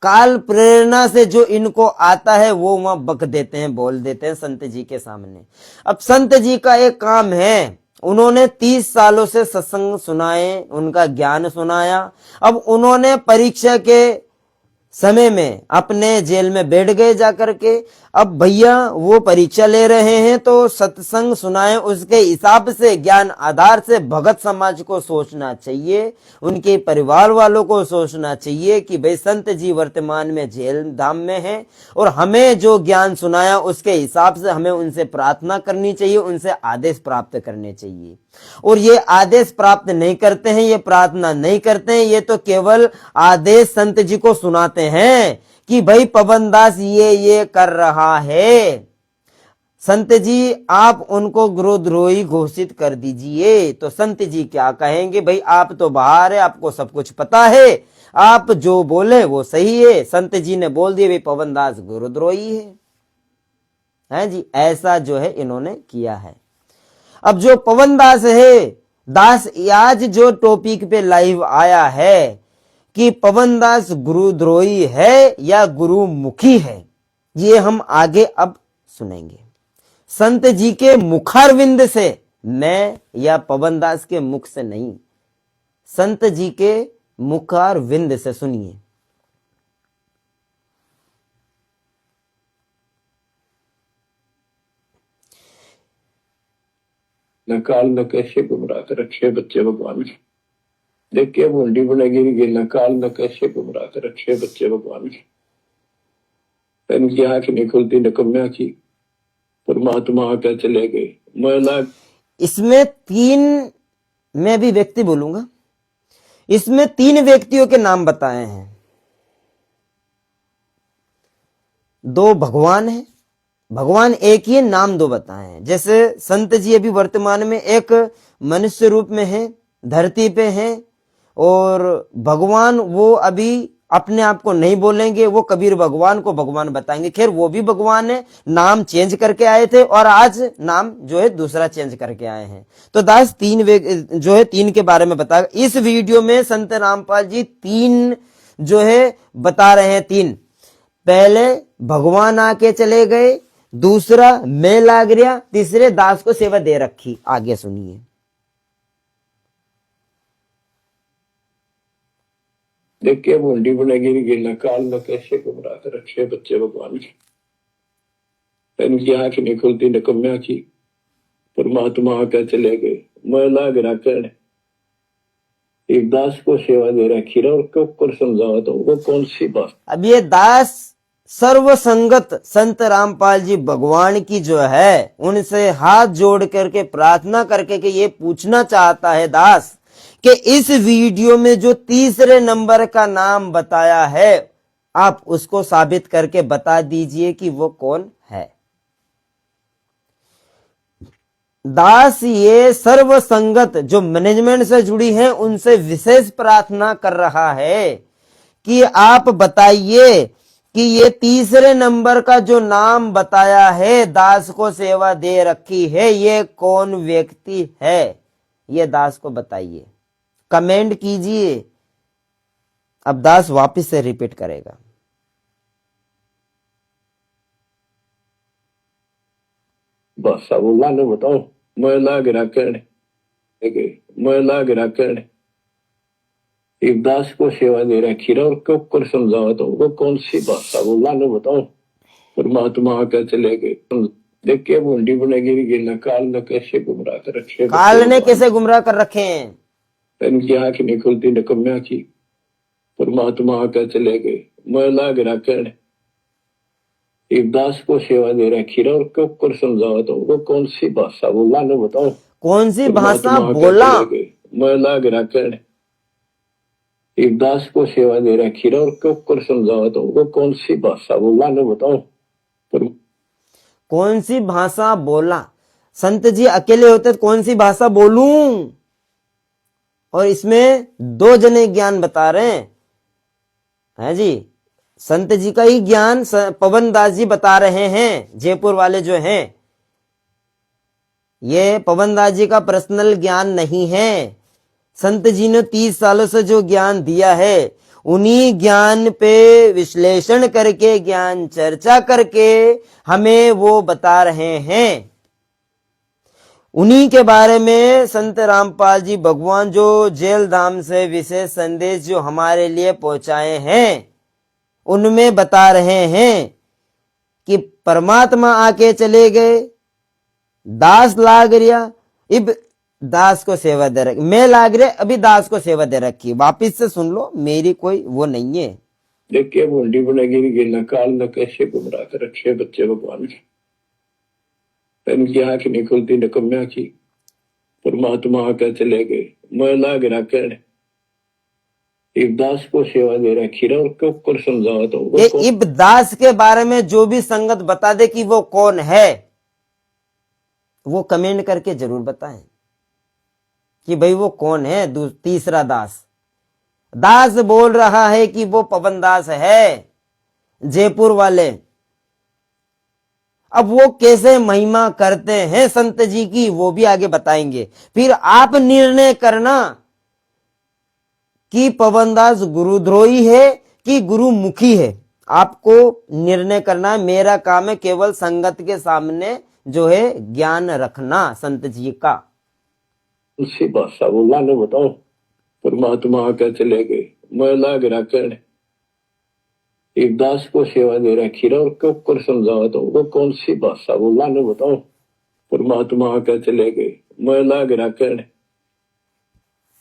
काल प्रेरणा से जो इनको आता है वो वहां बक देते हैं, बोल देते हैं संत जी के सामने। अब संत जी का एक काम है, उन्होंने 30 सालों से सत्संग सुनाए, उनका ज्ञान सुनाया। अब उन्होंने परीक्षा के समय में अपने जेल में बैठ गए जाकर के। अब भैया वो परीक्षा ले रहे हैं तो सत्संग सुनाए, उसके हिसाब से ज्ञान आधार से भगत समाज को सोचना चाहिए, उनके परिवार वालों को सोचना चाहिए कि भाई संत जी वर्तमान में जेल धाम में हैं और हमें जो ज्ञान सुनाया उसके हिसाब से हमें उनसे प्रार्थना करनी चाहिए, उनसे आदेश प्राप्त करने चाहिए। और ये आदेश प्राप्त नहीं करते हैं, ये प्रार्थना नहीं करते हैं, ये तो केवल आदेश संत जी को सुनाते हैं कि भाई पवन दास ये कर रहा है, संत जी आप उनको गुरुद्रोही घोषित कर दीजिए। तो संत जी क्या कहेंगे, भाई आप तो बाहर है, आपको सब कुछ पता है, आप जो बोले वो सही है। संत जी ने बोल दिया भाई पवन दास गुरुद्रोही है जी, ऐसा जो है इन्होंने किया है। अब जो पवन दास है, दास आज जो टॉपिक पे लाइव आया है कि पवन दास गुरुद्रोही है या गुरुमुखी है, ये हम आगे अब सुनेंगे संत जी के मुखारविंद से, मैं या पवन दास के मुख से नहीं, संत जी के मुखारविंद से सुनिए। न काल न कैसे गुमराह कर रखे बच्चे भगवान की, देख के मुंडी बनेगी। न काल न कैसे गुमराह कर रखे बच्चे भगवान की, इनकी आंख नहीं खुलती निकम्या की, परमात्मा आके चले गए। मैं इसमें 3 मैं भी व्यक्ति बोलूंगा, इसमें 3 व्यक्तियों के नाम बताए हैं। 2 भगवान है, भगवान एक ही, नाम 2 बताए हैं। जैसे संत जी अभी वर्तमान में एक मनुष्य रूप में है, धरती पे हैं, और भगवान वो अभी अपने आप को नहीं बोलेंगे, वो कबीर भगवान को भगवान बताएंगे। खैर वो भी भगवान है, नाम चेंज करके आए थे और आज नाम जो है दूसरा चेंज करके आए हैं। तो दास तीन के बारे में बताया इस वीडियो में। संत रामपाल जी तीन जो है बता रहे हैं। तीन, पहले भगवान आके चले गए, दूसरा मैं लाग गया, तीसरे दास को सेवा दे रखी। आगे सुनिए। देख के बूंदी बनेगी गिरना काल में कैसे गुमराह कर रखे बच्चे भगवान के। इनकी आंख नहीं खुलती निकम्या की। परमात्मा आकर चले गए, मैं लाग रहा एक दास को सेवा दे रखी और कब कर समझावा तो वो कौन सी बात। अब ये दास सर्व संगत संत रामपाल जी भगवान की जो है उनसे हाथ जोड़ करके प्रार्थना करके कि ये पूछना चाहता है दास कि इस वीडियो में जो तीसरे नंबर का नाम बताया है आप उसको साबित करके बता दीजिए कि वो कौन है। दास ये सर्व संगत जो मैनेजमेंट से जुड़ी है उनसे विशेष प्रार्थना कर रहा है कि आप बताइए कि ये तीसरे नंबर का जो नाम बताया है दास को सेवा दे रखी है ये कौन व्यक्ति है, ये दास को बताइए। कमेंट कीजिए। अब दास वापस से रिपीट करेगा। बस अब अल्लाह ने बताओ मैं लाग रहा मैं लाग रहा एक दास को सेवा दे रखी और कब कर समझावा तो वो कौन सी बात। अब अल्लाह ने बताओ परमात्मा आकर चले गए। देख के बूंदी बनेगी गिरना काल ने कैसे गुमराह कर रखे। काल ने कैसे गुमराह कर रखे हैं। इनकी आंख नहीं खुलती निकम्या की। परमात्मा आकर चले गए, मैं लाग रहा एक दास को सेवा दे रखी और कब कर समझावा तो वो कौन सी भाषा। अल्लाह ने बताओ कौन सी भाषा बोला। मैं लाग रहा एक दास को सेवा दे रखी और कब कर समझावा तो वो कौन सी भाषा। अल्लाह ने बताओ कौन सी भाषा बोला। संत जी अकेले होते तो कौन सी भाषा बोलूं, और इसमें दो जने ज्ञान बता रहे हैं जी। संत जी का ही ज्ञान पवन दास जी बता रहे हैं, जयपुर वाले जो हैं। ये पवन दास जी का पर्सनल ज्ञान नहीं है। संत जी ने 30 सालों से जो ज्ञान दिया है उन्हीं ज्ञान पे विश्लेषण करके ज्ञान चर्चा करके हमें वो बता रहे हैं। उन्हीं के बारे में संत रामपाल जी भगवान जो जेल धाम से विशेष संदेश जो हमारे लिए पहुंचाए हैं उनमें बता रहे हैं कि परमात्मा आके चले गए, दास लाग रिया, इब दास को सेवा दे रखी, मैं लाग रहा अभी दास को सेवा दे रखी। वापिस से सुन लो, मेरी कोई वो नहीं है। देख के बूंदी बनेगी गिरना काल ने कैसे गुमराह कर रखे बच्चे भगवान के। इनकी आंख नहीं खुलती निकम्या की। परमात्मा आकर चले गए, मैं लाग रहा एक दास को सेवा दे रखी और कब कर समझावा तो वो इब दास के बारे में जो भी संगत बता दे कि वो कौन है वो कमेंट करके जरूर बताएं कि भाई वो कौन है। तीसरा दास दास बोल रहा है कि वो पवन दास है जयपुर वाले। अब वो कैसे महिमा करते हैं संत जी की वो भी आगे बताएंगे। फिर आप निर्णय करना कि पवन दास गुरुद्रोही है कि गुरुमुखी है। आपको निर्णय करना। मेरा काम है केवल संगत के सामने जो है ज्ञान रखना संत जी का। उसी भाषा अल्लाह ने बताओ परमात्मा आकर चले गए, मैं लाग रहा एक दास को सेवा दे रखी और कब कर समझावा तो वो कौन सी भाषा। अल्लाह ने बताओ परमात्मा आकर चले गए, मैं लाग रहा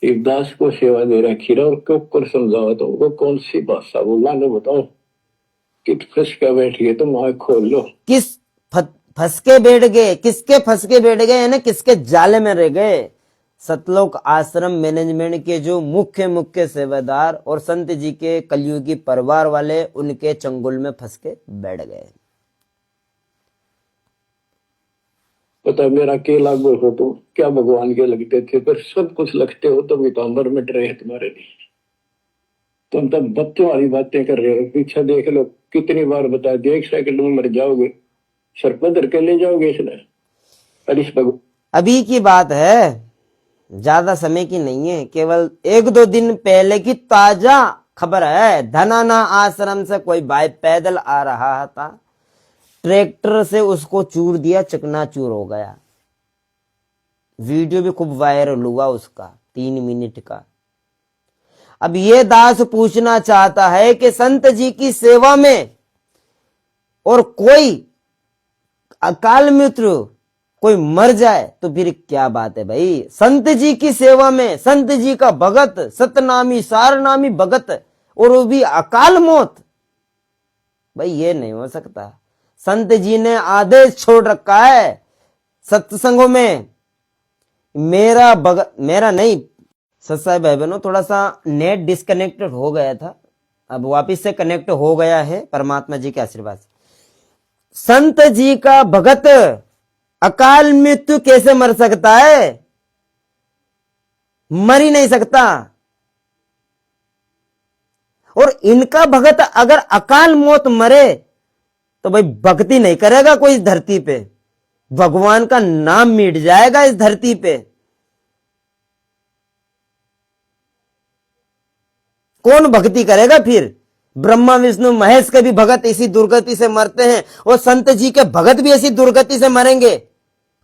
एक दास को सेवा दे रखी और कब कर समझावा तो वो कौन सी भाषा। अल्लाह ने बताओ कित फंस के बैठ गए तुम आँख खोल लो। किस फंस के बैठ गए, किसके फंस के बैठ गए यानी किसके जाले में रह गए। सतलोक आश्रम मैनेजमेंट के जो मुख्य सेवादार और संत जी के कलयुगी परिवार वाले उनके चंगुल में फंस के बैठ गए। पता मेरा के लागू हो तुम क्या भगवान के लगते थे, पर सब कुछ लगते हो तो भी तो अमर मिट रहे तुम्हारे लिए। तुम तब बच्चों वाली बातें कर रहे हो। पीछे देख लो, कितनी बार बता दिया, 1 सेकंड में मर जाओगे, सर पर धर के ले जाओगे इसने। और इस अभी की बात है, ज्यादा समय की नहीं है, केवल 1-2 दिन पहले की ताजा खबर है। धनाना आश्रम से कोई भाई पैदल आ रहा था, ट्रैक्टर से उसको चूर दिया, चकनाचूर हो गया। वीडियो भी खूब वायरल हुआ उसका, 3 मिनट का। अब ये दास पूछना चाहता है कि संत जी की सेवा में और कोई अकाल मृत्यु कोई मर जाए तो फिर क्या बात है भाई। संत जी की सेवा में, संत जी का भगत, सतनामी सारनामी भगत, और वो भी अकाल मौत, भाई ये नहीं हो सकता। संत जी ने आदेश छोड़ रखा है सत्संगों में, मेरा नहीं, सत्साई भाई बहनों, थोड़ा सा नेट डिस्कनेक्टेड हो गया था, अब वापिस से कनेक्ट हो गया है परमात्मा जी के आशीर्वाद से। संत जी का भगत अकाल मृत्यु कैसे मर सकता है? मर ही नहीं सकता। और इनका भगत अगर अकाल मौत मरे तो भाई भक्ति नहीं करेगा कोई इस धरती पे, भगवान का नाम मिट जाएगा इस धरती पे। कौन भक्ति करेगा फिर? ब्रह्मा विष्णु महेश के भी भगत इसी दुर्गति से मरते हैं, और संत जी के भगत भी ऐसी दुर्गति से मरेंगे।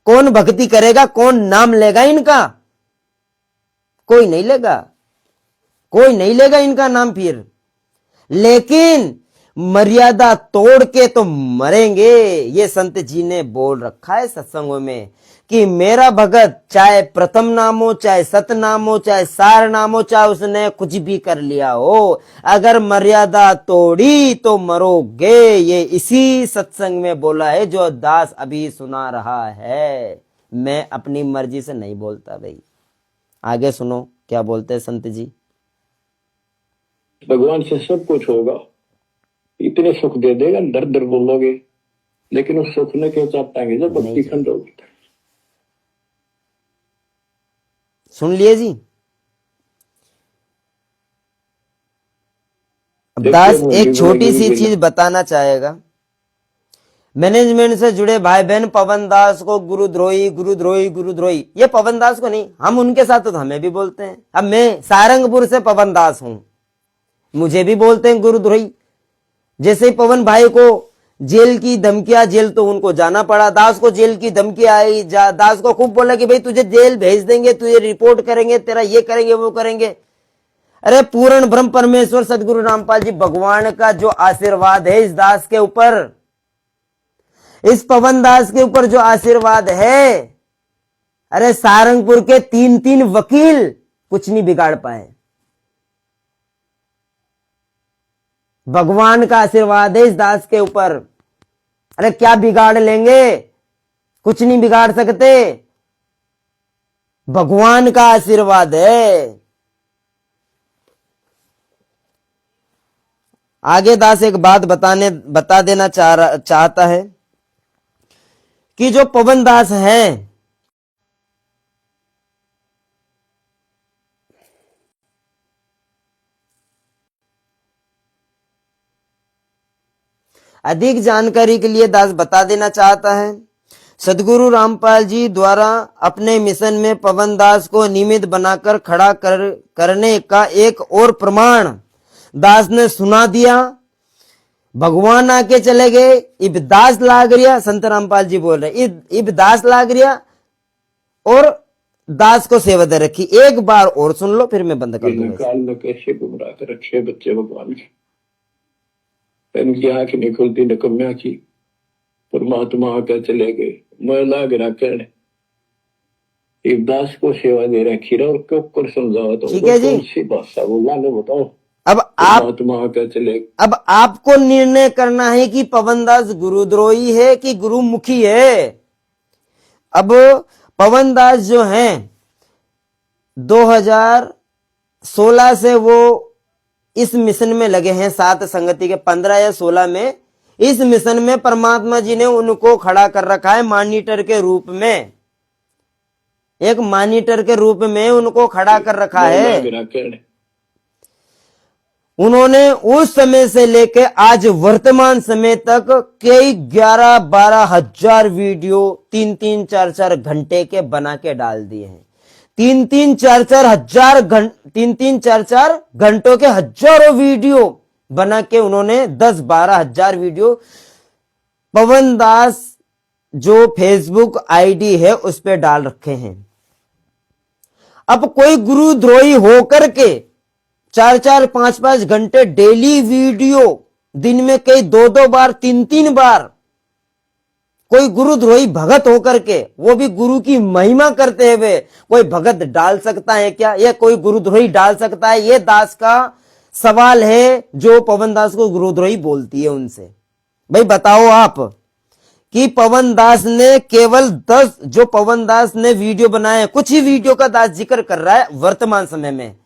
कौन भक्ति करेगा? कौन नाम लेगा इनका? कोई नहीं लेगा, कोई नहीं लेगा इनका नाम फिर। लेकिन मर्यादा तोड़ के तो मरेंगे। ये संत जी ने बोल रखा है सत्संगों में कि मेरा भगत चाहे प्रथम नाम हो, चाहे सत नाम हो, चाहे सार नाम हो, चाहे उसने कुछ भी कर लिया हो, अगर मर्यादा तोड़ी तो मरोगे। ये इसी सत्संग में बोला है जो दास अभी सुना रहा है। मैं अपनी मर्जी से नहीं बोलता भाई। आगे सुनो क्या बोलते हैं संत जी। भगवान से सब कुछ होगा, इतने सुख दे देगा, दर दर बोलोगे, लेकिन उस सुख ने क्यों चाहता है जब भक्ति खंड होगी। सुन लिए जी। अब दास एक छोटी सी चीज बताना चाहेगा। मैनेजमेंट से जुड़े भाई बहन पवन दास को गुरुद्रोही गुरुद्रोही गुरुद्रोही, ये पवन दास को नहीं, हम उनके साथ तो हमें भी बोलते हैं। अब मैं सारंगपुर से पवन दास हूं, मुझे भी बोलते हैं गुरुद्रोही। जैसे ही पवन भाई को जेल की धमकियां, जेल तो उनको जाना पड़ा, दास को जेल की धमकी आई, दास को खूब बोला कि भाई तुझे जेल भेज देंगे, तुझे रिपोर्ट करेंगे, तेरा ये करेंगे वो करेंगे। अरे पूर्ण ब्रह्म परमेश्वर सदगुरु रामपाल जी भगवान का जो आशीर्वाद है इस दास के ऊपर, इस पवन दास के ऊपर जो आशीर्वाद है, अरे सारंगपुर के 3 वकील कुछ नहीं बिगाड़ पाए। भगवान का आशीर्वाद है इस दास के ऊपर। अरे क्या बिगाड़ लेंगे? कुछ नहीं बिगाड़ सकते, भगवान का आशीर्वाद है। आगे दास एक बात बता देना चाहता है कि जो पवन दास हैं, अधिक जानकारी के लिए दास बता देना चाहता है, सदगुरु रामपाल जी द्वारा अपने मिशन में पवन दास को निमित्त बनाकर खड़ा करने का एक और प्रमाण दास ने सुना दिया। भगवान आके चले गए, इब दास लाग रिया, संत रामपाल जी बोल रहे, इब दास लाग रिया और दास को सेवा दे रखी। एक बार और सुन लो फिर मैं बंद कर दूंगा। काल में कैसे गुमराह कर रखे बच्चे भगवान के, इनकी आंख नहीं खुलती निकम्या की। परमात्मा आकर चले गए, मैं लाग रहा एक दास को सेवा दे रखी रहा और क्यों कर समझाओ तो ठीक है जी, कौन सी भाषा बोला लो बताओ। अब आपको निर्णय करना है कि पवन दास गुरुद्रोही है कि गुरुमुखी है। अब पवन दास जो हैं 2016 से वो इस मिशन में लगे हैं, 7 संगति के 15 या 16 में इस मिशन में परमात्मा जी ने उनको खड़ा कर रखा है मॉनिटर के रूप में, एक मॉनिटर के रूप में उनको खड़ा कर रखा है। उन्होंने उस समय से लेकर आज वर्तमान समय तक कई 11-12 हजार वीडियो 3-3, 4-4 घंटे के बना के डाल दिए हैं। 3-3, 4-4 घंटों के हजारों वीडियो बना के उन्होंने 10-12 हजार वीडियो पवन दास जो फेसबुक आईडी है उस पे डाल रखे हैं। अब कोई गुरुद्रोही होकर के 4-4, 5-5 घंटे डेली वीडियो, दिन में कई 2-2 बार, 3-3 बार, कोई गुरुद्रोही भगत होकर के, वो भी गुरु की महिमा करते हुए कोई भगत डाल सकता है क्या? यह कोई गुरुद्रोही डाल सकता है? यह दास का सवाल है जो पवन दास को गुरुद्रोही बोलती है उनसे। भाई बताओ आप कि पवन दास ने केवल 10 जो पवन दास ने वीडियो बनाए, कुछ ही वीडियो का दास जिक्र कर रहा है वर्तमान समय में।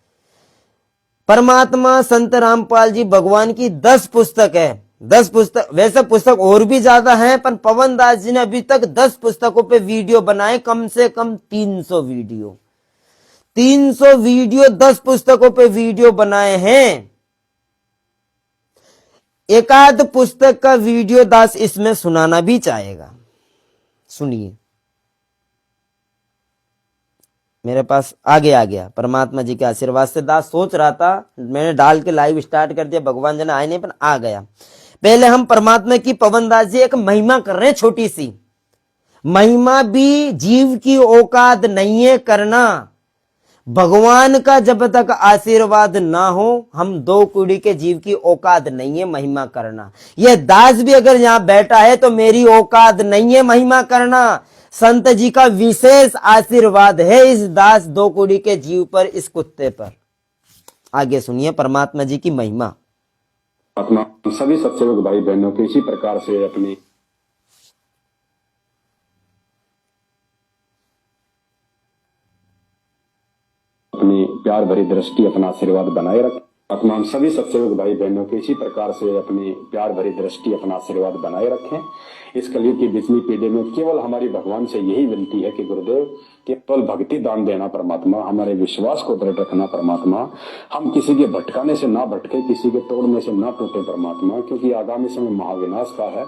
परमात्मा संत रामपाल जी भगवान की 10 पुस्तक है, 10 पुस्तक, वैसे पुस्तक और भी ज्यादा हैं, पर पवन दास जी ने अभी तक 10 पुस्तकों पे वीडियो बनाए, कम से कम 300 वीडियो 10 पुस्तकों पे वीडियो बनाए हैं। एकाध पुस्तक का वीडियो दास इसमें सुनाना भी चाहेगा, सुनिए। मेरे पास आगे आ गया परमात्मा जी के आशीर्वाद से। दास सोच रहा था, मैंने डाल के लाइव स्टार्ट कर दिया, भगवान जन आए नहीं, पर आ गया। पहले हम परमात्मा की, पवन दास जी एक महिमा कर रहे हैं, छोटी सी महिमा भी जीव की औकात नहीं है करना। भगवान का जब तक आशीर्वाद ना हो, हम 2 कूड़ी के जीव की औकात नहीं है महिमा करना। यह दास भी अगर यहां बैठा है तो मेरी औकात नहीं है महिमा करना। संत जी का विशेष आशीर्वाद है इस दास 2 कूड़ी के जीव पर, इस कुत्ते पर। आगे सुनिए परमात्मा जी की महिमा। अपना सभी सत्सेवक भाई बहनों को इसी प्रकार से अपनी प्यार भरी दृष्टि, अपना आशीर्वाद बनाए रखें। अपना हम सभी सत्सेवक भाई बहनों को इसी प्रकार से अपनी प्यार भरी दृष्टि, अपना आशीर्वाद बनाए रखें। इस कलयुग की बिजली पीढ़ी में केवल हमारी भगवान से यही विनती है कि गुरुदेव केवल भक्ति दान देना परमात्मा, हमारे विश्वास को दृढ़ रखना परमात्मा, हम किसी के भटकाने से ना भटके, किसी के तोड़ने से ना टूटे परमात्मा, क्योंकि आगामी समय महाविनाश का है।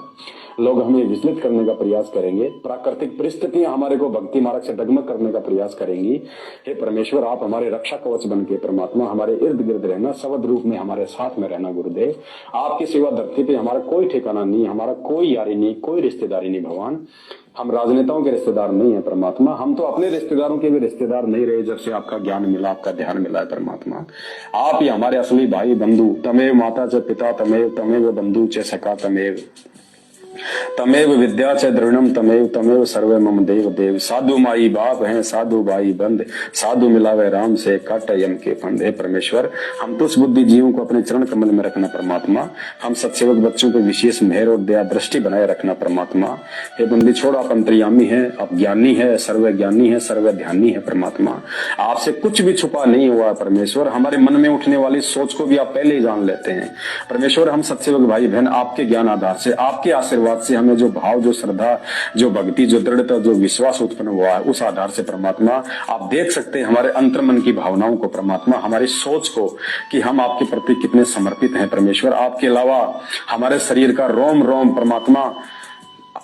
लोग हमें विचलित करने का प्रयास करेंगे, प्राकृतिक परिस्थितियां हमारे को भक्ति मार्ग से डगमग करने का प्रयास करेंगी। हे परमेश्वर, आप हमारे रक्षा कवच बन के परमात्मा हमारे इर्द गिर्द रहना, शब्द रूप में हमारे साथ में रहना गुरुदेव। आपकी सेवा धरती पे हमारा कोई ठिकाना नहीं, हमारा कोई यारी नहीं, कोई रिश्तेदारी नहीं भगवान। हम राजनेताओं के रिश्तेदार नहीं है परमात्मा, हम तो अपने रिश्तेदारों के भी रिश्तेदार नहीं रहे जब से आपका ज्ञान मिला, आपका ध्यान मिला है परमात्मा। आप ही हमारे असली भाई बंधु, तमेव माता च पिता तमेव, तमेव बंधु च सखा तमेव, तमेव विद्या च दृढ़म तमेव, तमेव सर्वे मम देव देव। साधु माई बाप हैं, साधु भाई बंद, साधु मिलावे राम से काट यम के फंद। हे परमेश्वर, हम तुच्छ बुद्धि जीवों को अपने चरण कमल में रखना परमात्मा, हम सत्सेवक बच्चों को विशेष मेहर और दया दृष्टि बनाए रखना परमात्मा। हे बंदी छोड़, आप अंतर्यामी है, आप ज्ञानी है, सर्व ज्ञानी है, सर्व ध्यानी है परमात्मा। आपसे कुछ भी छुपा नहीं हुआ परमेश्वर, हमारे मन में उठने वाली सोच को भी आप पहले ही जान लेते हैं परमेश्वर। हम सत्सेवक भाई बहन आपके ज्ञान आधार से, आपके आशीर्वाद से हमें जो भाव, जो श्रद्धा, जो भक्ति, जो दृढ़ता, जो विश्वास उत्पन्न हुआ है, उस आधार से परमात्मा आप देख सकते हैं हमारे अंतर्मन की भावनाओं को परमात्मा, हमारी सोच को कि हम आपके प्रति कितने समर्पित हैं परमेश्वर। आपके अलावा हमारे शरीर का रोम रोम परमात्मा,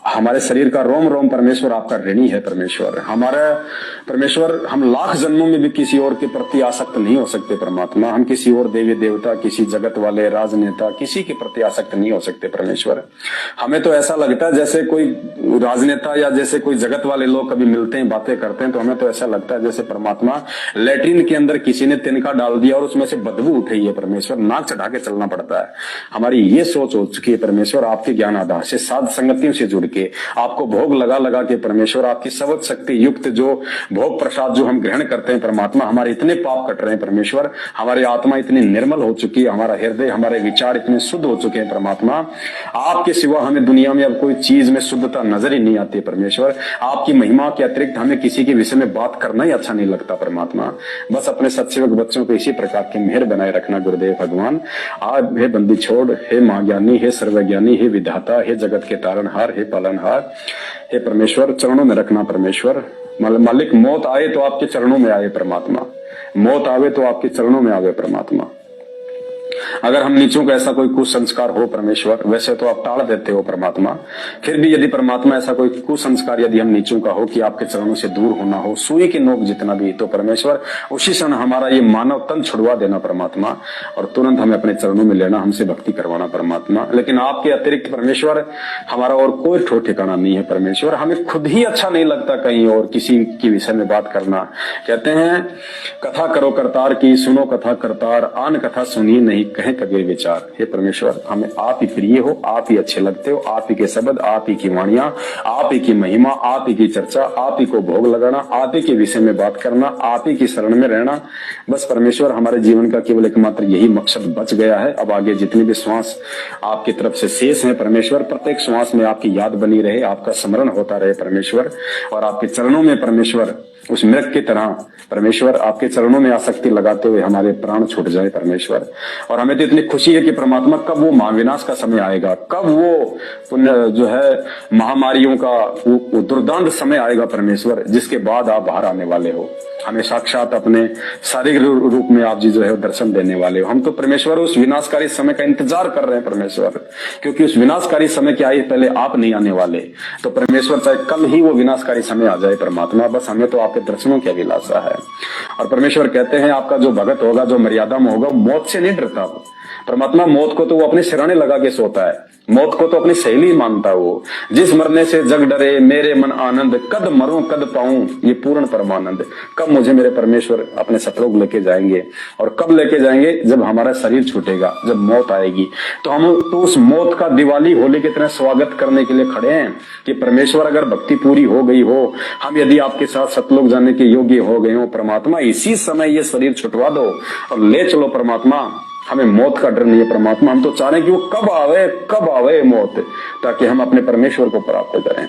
हमारे शरीर का रोम रोम परमेश्वर आपका ऋणी है परमेश्वर। हमारा परमेश्वर, हम लाख जन्मों में भी किसी और के प्रति आसक्त नहीं हो सकते परमात्मा। हम किसी और देवी देवता, किसी जगत वाले राजनेता, किसी के प्रति आसक्त नहीं हो सकते परमेश्वर। हमें तो ऐसा लगता है जैसे कोई राजनेता या जैसे कोई जगत वाले लोग कभी मिलते हैं, बातें करते हैं, तो हमें तो ऐसा लगता है जैसे परमात्मा लैट्रिन के अंदर किसी ने तिनका डाल दिया और उसमें से बदबू उठ रही है परमेश्वर, नाक चढ़ा के चलना पड़ता है। हमारी ये सोच हो चुकी है परमेश्वर, आपके ज्ञान आधार से, साध संगतियों से जुड़ के, आपको भोग लगा लगा के परमेश्वर, आपकी सबद शक्ति युक्त जो भोग प्रसाद जो हम ग्रहण करते हैं परमात्मा, हमारे इतने पाप कट रहे हैं परमेश्वर, हमारी आत्मा इतनी निर्मल हो चुकी है, हमारा हृदय, हमारे विचार इतने शुद्ध हो चुके हैं परमात्मा। आपके सिवा हमें दुनिया में अब कोई चीज में शुद्धता नजर ही नहीं आती परमेश्वर। आपकी महिमा के अतिरिक्त हमें किसी के विषय में बात करना ही अच्छा नहीं लगता परमात्मा। बस अपने सत्सेवक बच्चों को इसी प्रकार की मेहर बनाए रखना गुरुदेव भगवान। आज हे बंदी छोड़, हे महाज्ञानी, हे सर्वज्ञानी, हे विधाता, हे जगत के तारणहार, हे पालनहार, हे परमेश्वर, चरणों में रखना परमेश्वर। मालिक, मौत आए तो आपके चरणों में आए परमात्मा, मौत आवे तो आपके चरणों में आवे परमात्मा। अगर हम नीचों का ऐसा कोई कुसंस्कार हो परमेश्वर, वैसे तो आप टाल देते हो परमात्मा, फिर भी यदि परमात्मा ऐसा कोई कुसंस्कार यदि हम नीचों का हो कि आपके चरणों से दूर होना हो, सुई की नोक जितना भी, तो परमेश्वर उसी क्षण हमारा ये मानव तन छुड़वा देना परमात्मा, और तुरंत हमें अपने चरणों में लेना, हमसे भक्ति करवाना परमात्मा। लेकिन आपके अतिरिक्त परमेश्वर हमारा और कोई ठो ठिकाना नहीं है परमेश्वर। हमें खुद ही अच्छा नहीं लगता कहीं और किसी के विषय में बात करना। कहते हैं कथा करो करतार की, सुनो कथा करतार, आन कथा सुनिए नहीं कहे कबीर विचार। हे परमेश्वर, हमें आप ही प्रिय हो, आप ही अच्छे लगते हो, आप ही के शब्द, आप ही की वाणियां, आप ही की महिमा, आप ही की चर्चा, आप ही को भोग लगाना, आप ही के विषय में बात करना, आप ही की शरण में रहना। बस परमेश्वर, हमारे जीवन का केवल एकमात्र यही मकसद बच गया है। अब आगे जितने भी श्वास आपकी तरफ से शेष है परमेश्वर, प्रत्येक श्वास में आपकी याद बनी रहे, आपका स्मरण होता रहे परमेश्वर, और आपके चरणों में परमेश्वर उस मृग की तरह परमेश्वर आपके चरणों में आसक्ति लगाते हुए हमारे प्राण छूट जाए परमेश्वर। और हमें तो इतनी खुशी है कि परमात्मा कब वो महाविनाश का समय आएगा, कब वो पुण्य जो है महामारियों का वो दुर्दांत समय आएगा परमेश्वर, जिसके बाद आप बाहर आने वाले हो, हमें साक्षात अपने शारीरिक रूप में आप जी जो है दर्शन देने वाले हो। हम तो परमेश्वर उस विनाशकारी समय का इंतजार कर रहे हैं परमेश्वर, क्योंकि उस विनाशकारी समय के आए पहले आप नहीं आने वाले। तो परमेश्वर चाहे कल ही वो विनाशकारी समय आ जाए परमात्मा, बस हमें तो आपके दर्शनों की अभिलाषा है। और परमेश्वर कहते हैं आपका जो भगत होगा, जो मर्यादा में होगा, मौत से नहीं डरता परमात्मा। मौत को तो वो अपने सिराने लगा के सोता है, मौत को तो अपनी सहेली मानता वो। जिस मरने से जग डरे मेरे मन आनंद, कद मरूं कद पाऊं ये पूर्ण परमानंद। कब मुझे मेरे परमेश्वर अपने सतलोक लेके जाएंगे, और कब लेके जाएंगे? जब हमारा शरीर छूटेगा, जब मौत आएगी। तो हम तो उस मौत का दिवाली होली की तरह स्वागत करने के लिए खड़े हैं कि परमेश्वर अगर भक्ति पूरी हो गई हो, हम यदि आपके साथ सतलोक जाने के योग्य हो गए हो परमात्मा, इसी समय ये शरीर छुटवा दो और ले चलो परमात्मा। हमें मौत का डर नहीं है परमात्मा, हम तो चाह रहे हैं कि वो कब आवे मौत, ताकि हम अपने परमेश्वर को प्राप्त करें।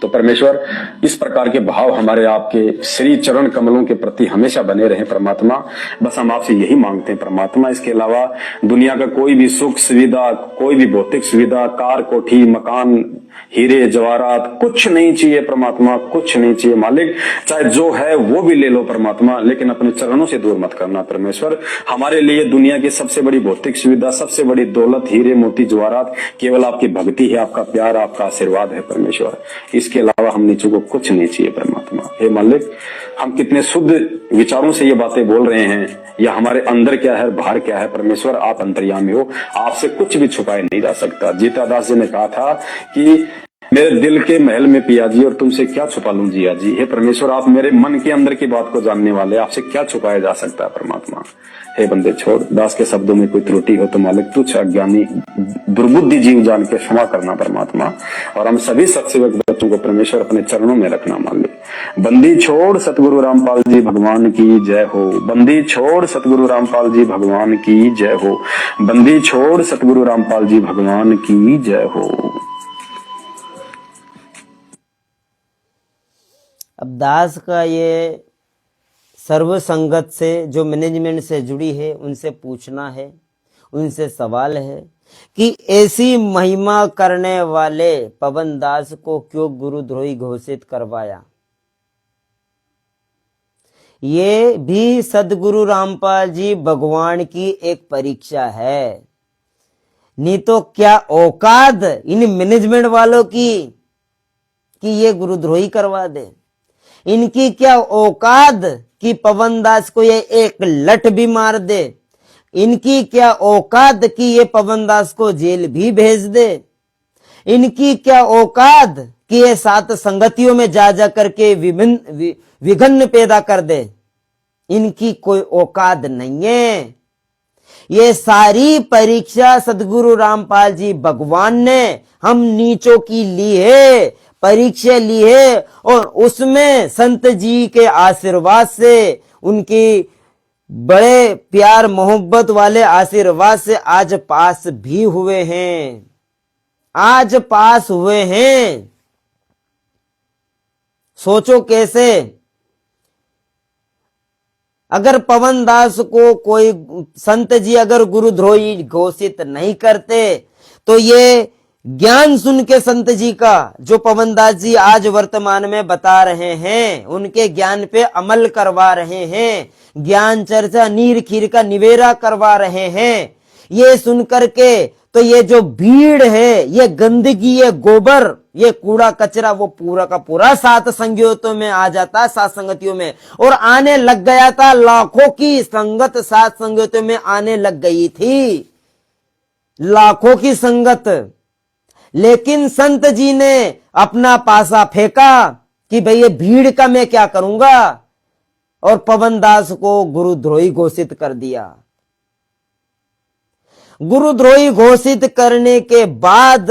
तो परमेश्वर, इस प्रकार के भाव हमारे आपके श्री चरण कमलों के प्रति हमेशा बने रहे परमात्मा। बस हम आपसे यही मांगते हैं परमात्मा। इसके अलावा दुनिया का कोई भी सुख सुविधा, कोई भी भौतिक सुविधा, कार कोठी मकान हीरे जवाहरात कुछ नहीं चाहिए परमात्मा, कुछ नहीं चाहिए मालिक। चाहे जो है वो भी ले लो परमात्मा, लेकिन अपने चरणों से दूर मत करना परमेश्वर। हमारे लिए दुनिया की सबसे बड़ी भौतिक सुविधा, सबसे बड़ी दौलत, हीरे मोती जवाहरात केवल आपकी भक्ति है, आपका प्यार, आपका आशीर्वाद है परमेश्वर। इसके अलावा हम नीचों को कुछ नहीं चाहिए परमात्मा। हे मालिक, हम कितने शुद्ध विचारों से ये बातें बोल रहे हैं, या हमारे अंदर क्या है बाहर क्या है परमेश्वर, आप अंतर्यामी हो, आपसे कुछ भी छुपाया नहीं जा सकता। जीतादास जी ने कहा था कि मेरे दिल के महल में पिया जी, और तुमसे क्या छुपा लूं जिया जी। हे परमेश्वर, आप मेरे मन के अंदर की बात को जानने वाले, आपसे क्या छुपाया जा सकता है परमात्मा। हे बंदे छोड़, दास के शब्दों में कोई त्रुटि हो तो मालिक तुच्छ अज्ञानी दुर्बुद्धि जीव जान के क्षमा करना परमात्मा। और हम सभी सत्सेवक बच्चों को परमेश्वर अपने चरणों में रखना मालिक। बंदी छोड़ सतगुरु रामपाल जी भगवान की जय हो। बंदी छोड़ सतगुरु रामपाल जी भगवान की जय हो। बंदी छोड़ सतगुरु रामपाल जी भगवान की जय हो। अब दास का ये सर्व संगत से जो मैनेजमेंट से जुड़ी है उनसे पूछना है, उनसे सवाल है कि ऐसी महिमा करने वाले पवन दास को क्यों गुरुद्रोही घोषित करवाया। ये भी सदगुरु रामपाल जी भगवान की एक परीक्षा है। नहीं तो क्या औकात इन मैनेजमेंट वालों की कि ये गुरुद्रोही करवा दे। इनकी क्या औकात कि पवन दास को ये एक लठ भी मार दे। इनकी क्या औकात कि ये पवन दास को जेल भी भेज दे। इनकी क्या औकात कि ये सात संगतियों में जा करके विघ्न पैदा कर दे। इनकी कोई औकात नहीं है। ये सारी परीक्षा सदगुरु रामपाल जी भगवान ने हम नीचों की ली है, परीक्षा ली है, और उसमें संत जी के आशीर्वाद से, उनकी बड़े प्यार मोहब्बत वाले आशीर्वाद से आज पास भी हुए हैं। आज पास हुए हैं। सोचो कैसे। अगर पवन दास को कोई संत जी अगर गुरुद्रोही घोषित नहीं करते तो ये ज्ञान सुन के संत जी का जो पवन दास जी आज वर्तमान में बता रहे हैं, उनके ज्ञान पे अमल करवा रहे हैं, ज्ञान चर्चा नीर खीर का निवेरा करवा रहे हैं, ये सुन करके तो ये जो भीड़ है, ये गंदगी, ये गोबर, ये कूड़ा कचरा, वो पूरा का पूरा सात संगतियों में आ जाता है, सात संगतियों में, और आने लग गया था। लाखों की संगत सात संगतियों में आने लग गई थी, लाखों की संगत। लेकिन संत जी ने अपना पासा फेंका कि भाई ये भीड़ का मैं क्या करूंगा, और पवन दास को गुरुद्रोही घोषित कर दिया। गुरुद्रोही घोषित करने के बाद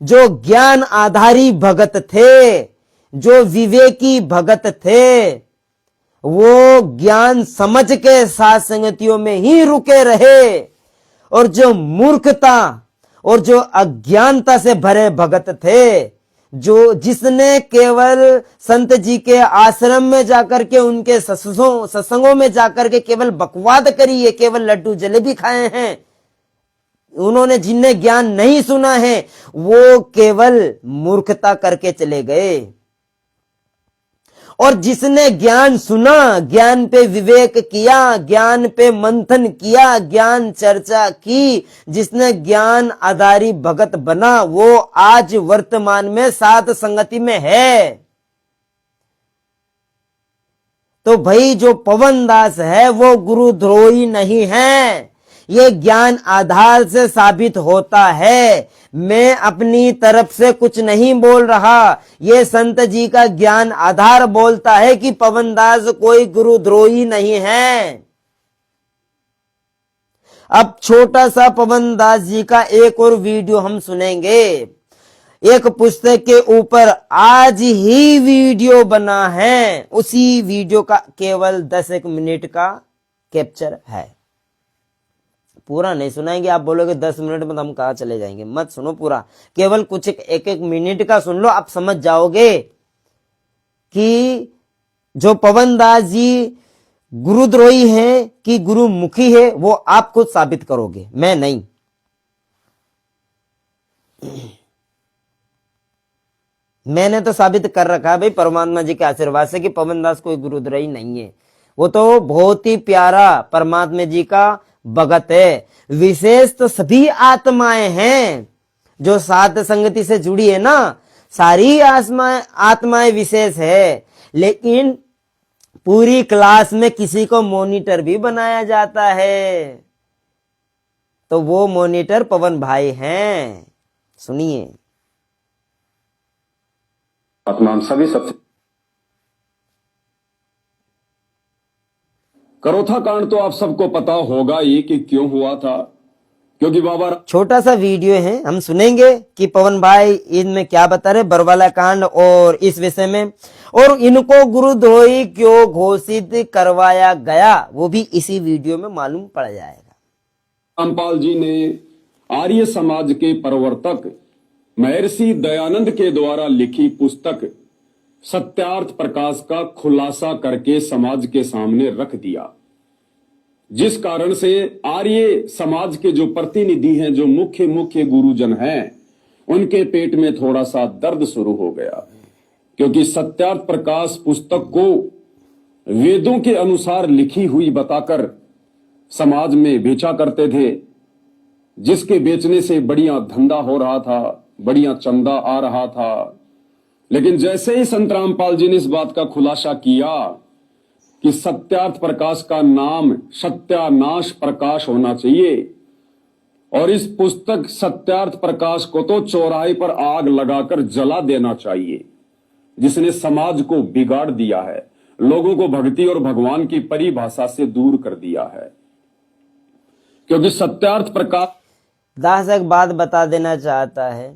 जो ज्ञान आधारी भगत थे, जो विवेकी भगत थे, वो ज्ञान समझ के सात संगतियों में ही रुके रहे, और जो मूर्खता और जो अज्ञानता से भरे भगत थे, जो जिसने केवल संत जी के आश्रम में जाकर के, उनके सत्संगों में जाकर के केवल बकवाद करी है, केवल लड्डू जलेबी खाए हैं, उन्होंने जिन्हें ज्ञान नहीं सुना है, वो केवल मूर्खता करके चले गए। और जिसने ज्ञान सुना, ज्ञान पे विवेक किया, ज्ञान पे मंथन किया, ज्ञान चर्चा की, जिसने ज्ञान आधारी भगत बना, वो आज वर्तमान में सात संगति में है। तो भाई जो पवन दास है वो गुरुद्रोही नहीं है, ये ज्ञान आधार से साबित होता है। मैं अपनी तरफ से कुछ नहीं बोल रहा, ये संत जी का ज्ञान आधार बोलता है कि पवन दास कोई गुरुद्रोही नहीं है। अब छोटा सा पवन दास जी का एक और वीडियो हम सुनेंगे। एक पुस्तक के ऊपर आज ही वीडियो बना है, उसी वीडियो का केवल 10 मिनट का कैप्चर है। पूरा नहीं सुनाएंगे, आप बोलोगे 10 मिनट में हम कहाँ चले जाएंगे, मत सुनो पूरा, केवल कुछ एक मिनट का सुन लो, आप समझ जाओगे कि जो पवन दास जी गुरुद्रोही हैं कि गुरुमुखी है, वो आप खुद साबित करोगे, मैं नहीं। मैंने तो साबित कर रखा है भाई परमात्मा जी के आशीर्वाद से कि पवन दास कोई गुरुद्रोही नहीं है। वो तो बहुत ही प्यारा परमात्मा जी का भगत है। विशेष तो सभी आत्माएं हैं जो सात संगति से जुड़ी है ना, सारी आत्माएं विशेष है, लेकिन पूरी क्लास में किसी को मॉनिटर भी बनाया जाता है, तो वो मॉनिटर पवन भाई हैं। सुनिए। आत्मा हम सभी सबसे करोथा कांड तो आप सबको पता होगा ही कि क्यों हुआ था, क्योंकि बाबा छोटा सा वीडियो है, हम सुनेंगे कि पवन भाई इनमें क्या बता रहे बरवाला कांड और इस विषय में, और इनको गुरुद्रोही क्यों घोषित करवाया गया वो भी इसी वीडियो में मालूम पड़ जाएगा। रामपाल जी ने आर्य समाज के प्रवर्तक महर्षि दयानंद के द्वारा लिखी पुस्तक सत्यार्थ प्रकाश का खुलासा करके समाज के सामने रख दिया, जिस कारण से आर्य समाज के जो प्रतिनिधि हैं, जो मुख्य गुरुजन हैं, उनके पेट में थोड़ा सा दर्द शुरू हो गया, क्योंकि सत्यार्थ प्रकाश पुस्तक को वेदों के अनुसार लिखी हुई बताकर समाज में बेचा करते थे, जिसके बेचने से बढ़िया धंधा हो रहा था, बढ़िया चंदा आ रहा था। लेकिन जैसे ही संत रामपाल जी ने इस बात का खुलासा किया कि सत्यार्थ प्रकाश का नाम सत्यानाश प्रकाश होना चाहिए, और इस पुस्तक सत्यार्थ प्रकाश को तो चौराहे पर आग लगाकर जला देना चाहिए, जिसने समाज को बिगाड़ दिया है, लोगों को भक्ति और भगवान की परिभाषा से दूर कर दिया है। क्योंकि सत्यार्थ प्रकाश दास एक बात बता देना चाहता है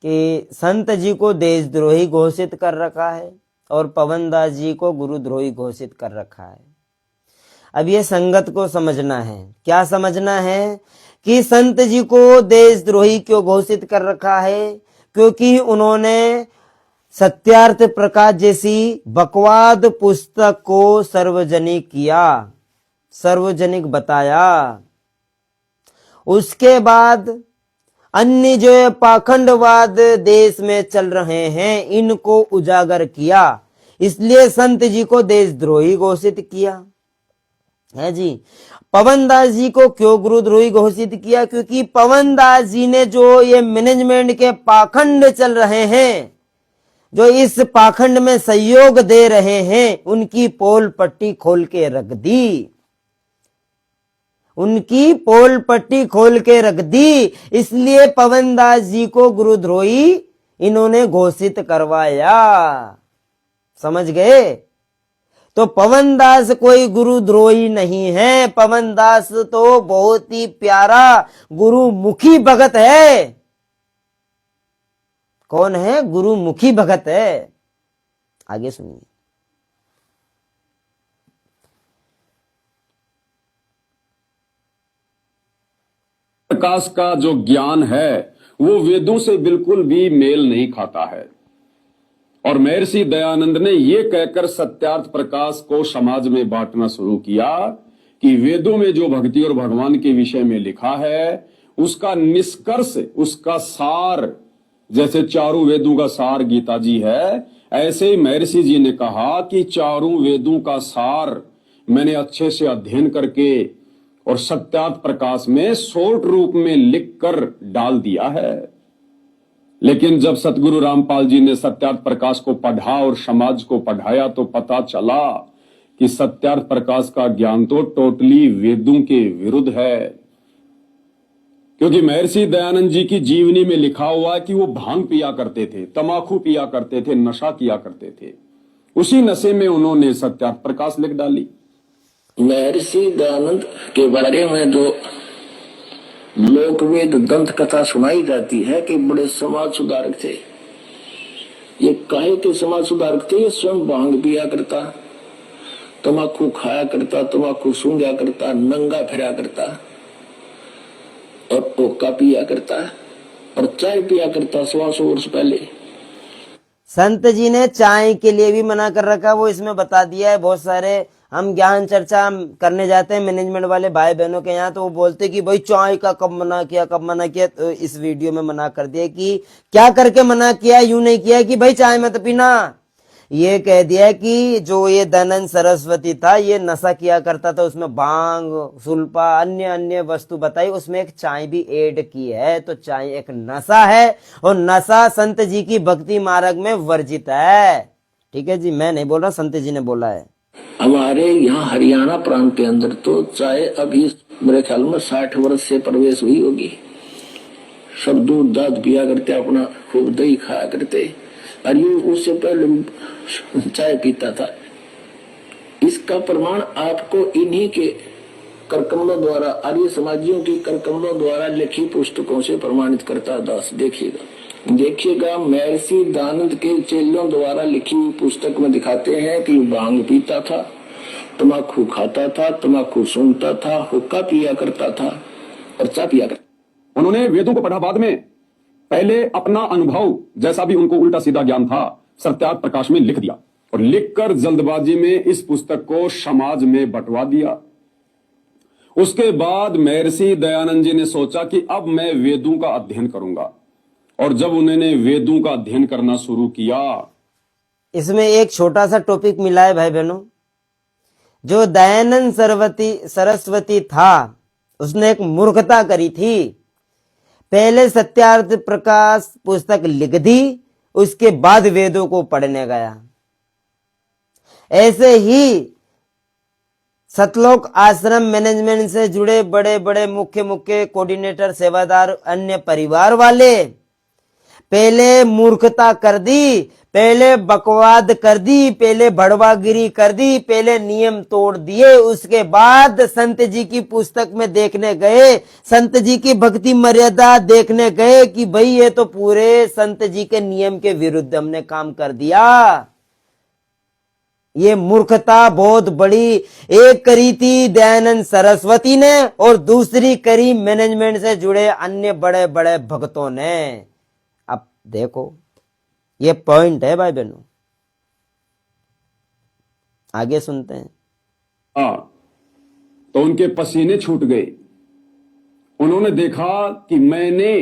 कि संत जी को देशद्रोही घोषित कर रखा है और पवन दास जी को गुरुद्रोही घोषित कर रखा है। अब ये संगत को समझना है। क्या समझना है कि संत जी को देशद्रोही क्यों घोषित कर रखा है? क्योंकि उन्होंने सत्यार्थ प्रकाश जैसी बकवाद पुस्तक को सार्वजनिक किया, सार्वजनिक बताया। उसके बाद अन्य जो पाखंडवाद देश में चल रहे हैं, इनको उजागर किया, इसलिए संत जी को देशद्रोही घोषित किया। है जी। पवनदास जी को क्यों गुरुद्रोही घोषित किया? क्योंकि पवनदास जी ने जो ये मैनेजमेंट के पाखंड चल रहे हैं, जो इस पाखंड में सहयोग दे रहे हैं, उनकी पोल पट्टी खोल के रख दी, उनकी पोल पट्टी खोल के रख दी। इसलिए पवनदास जी को गुरुद्रोही इन्होंने घोषित करवाया। समझ गए? तो पवनदास कोई गुरुद्रोही नहीं है। पवनदास तो बहुत ही प्यारा गुरुमुखी भगत है। कौन है? गुरुमुखी भगत है। आगे सुनिए। प्रकाश का जो ज्ञान है वो वेदों से बिल्कुल भी मेल नहीं खाता है। और महर्षि दयानंद ने ये कहकर सत्यार्थ प्रकाश को समाज में बांटना शुरू किया कि वेदों में जो भक्ति और भगवान के विषय में लिखा है उसका निष्कर्ष, उसका सार, जैसे चारों वेदों का सार गीता जी है, ऐसे ही महर्षि जी ने कहा कि चारों वेदों का सार मैंने अच्छे से अध्ययन करके और सत्यार्थ प्रकाश में शॉर्ट रूप में लिखकर डाल दिया है। लेकिन जब सतगुरु रामपाल जी ने सत्यार्थ प्रकाश को पढ़ा और समाज को पढ़ाया तो पता चला कि सत्यार्थ प्रकाश का ज्ञान तो टोटली वेदों के विरुद्ध है। क्योंकि महर्षि दयानंद जी की जीवनी में लिखा हुआ है कि वो भांग पिया करते थे, तमाकू पिया करते थे, नशा किया करते थे। उसी नशे में उन्होंने सत्यार्थ प्रकाश लिख डाली। महर्षि दयानंद के बारे में जो लोकवेद दंत कथा सुनाई जाती है कि बड़े समाज सुधारक थे। ये काहे के समाज सुधारक थे? ये स्वयं भांग पिया करता, तमाकू खाया करता, तमाकू सूंघा करता, नंगा फिरा करता और ओका पिया करता और चाय पिया करता 100 वर्ष पहले। संत जी ने चाय के लिए भी मना कर रखा, वो इसमें बता दिया है। बहुत सारे हम ज्ञान चर्चा करने जाते हैं मैनेजमेंट वाले भाई बहनों के यहाँ, तो वो बोलते कि भाई चाय का कब मना किया, कब मना किया। तो इस वीडियो में मना कर दिया कि क्या करके मना किया। यूं नहीं किया कि भाई चाय मत पीना, ये कह दिया कि जो ये दयानंद सरस्वती था ये नशा किया करता था, उसमें भांग, सुल्पा, अन्य अन्य वस्तु बताई, उसमें एक चाय भी ऐड की है। तो चाय एक नशा है और नशा संत जी की भक्ति मार्ग में वर्जित है। ठीक है जी, मैं नहीं बोल रहा, संत जी ने बोला है। हमारे यहाँ हरियाणा प्रांत के अंदर तो चाय अभी मेरे ख्याल में 60 वर्ष से प्रवेश हुई होगी। सब दूध दाद पिया करते, अपना खूब दही खाया करते, और ये उससे पहले चाय पीता था। इसका प्रमाण आपको इन्हीं के करकमलों द्वारा, आर्य समाजियों की करकमलों द्वारा लिखी पुस्तकों से प्रमाणित करता है। दास देखिएगा महर्षि दयानंद के चेलों द्वारा लिखी पुस्तक में दिखाते हैं कि भांग पीता था, तम्बाकू खाता था, तम्बाकू सूंघता था, हुक्का पिया करता था और चाय पिया करता। उन्होंने वेदों को पढ़ा बाद में, पहले अपना अनुभव जैसा भी उनको उल्टा सीधा ज्ञान था सत्यार्थ प्रकाश में लिख दिया और लिखकर जल्दबाजी में इस पुस्तक को समाज में बंटवा दिया। उसके बाद महर्षि दयानंद जी ने सोचा कि अब मैं वेदों का अध्ययन करूंगा, और जब उन्होंने वेदों का अध्ययन करना शुरू किया। इसमें एक छोटा सा टॉपिक मिला है भाई बहनों। जो दयानंद सरस्वती था उसने एक मूर्खता करी थी। पहले सत्यार्थ प्रकाश पुस्तक लिख दी, उसके बाद वेदों को पढ़ने गया। ऐसे ही सतलोक आश्रम मैनेजमेंट से जुड़े बड़े बड़े मुख्य कोऑर्डिनेटर, सेवादार, अन्य परिवार वाले पहले मूर्खता कर दी, पहले बकवाद कर दी, पहले भड़वागिरी कर दी, पहले नियम तोड़ दिए, उसके बाद संत जी की पुस्तक में देखने गए, संत जी की भक्ति मर्यादा देखने गए कि भाई ये तो पूरे संत जी के नियम के विरुद्ध हमने काम कर दिया। ये मूर्खता बहुत बड़ी एक करी थी दयानंद सरस्वती ने और दूसरी करी मैनेजमेंट से जुड़े अन्य बड़े बड़े भक्तों ने। अब देखो ये पॉइंट है भाई बहनों, आगे सुनते हैं। तो उनके पसीने छूट गए। उन्होंने देखा कि मैंने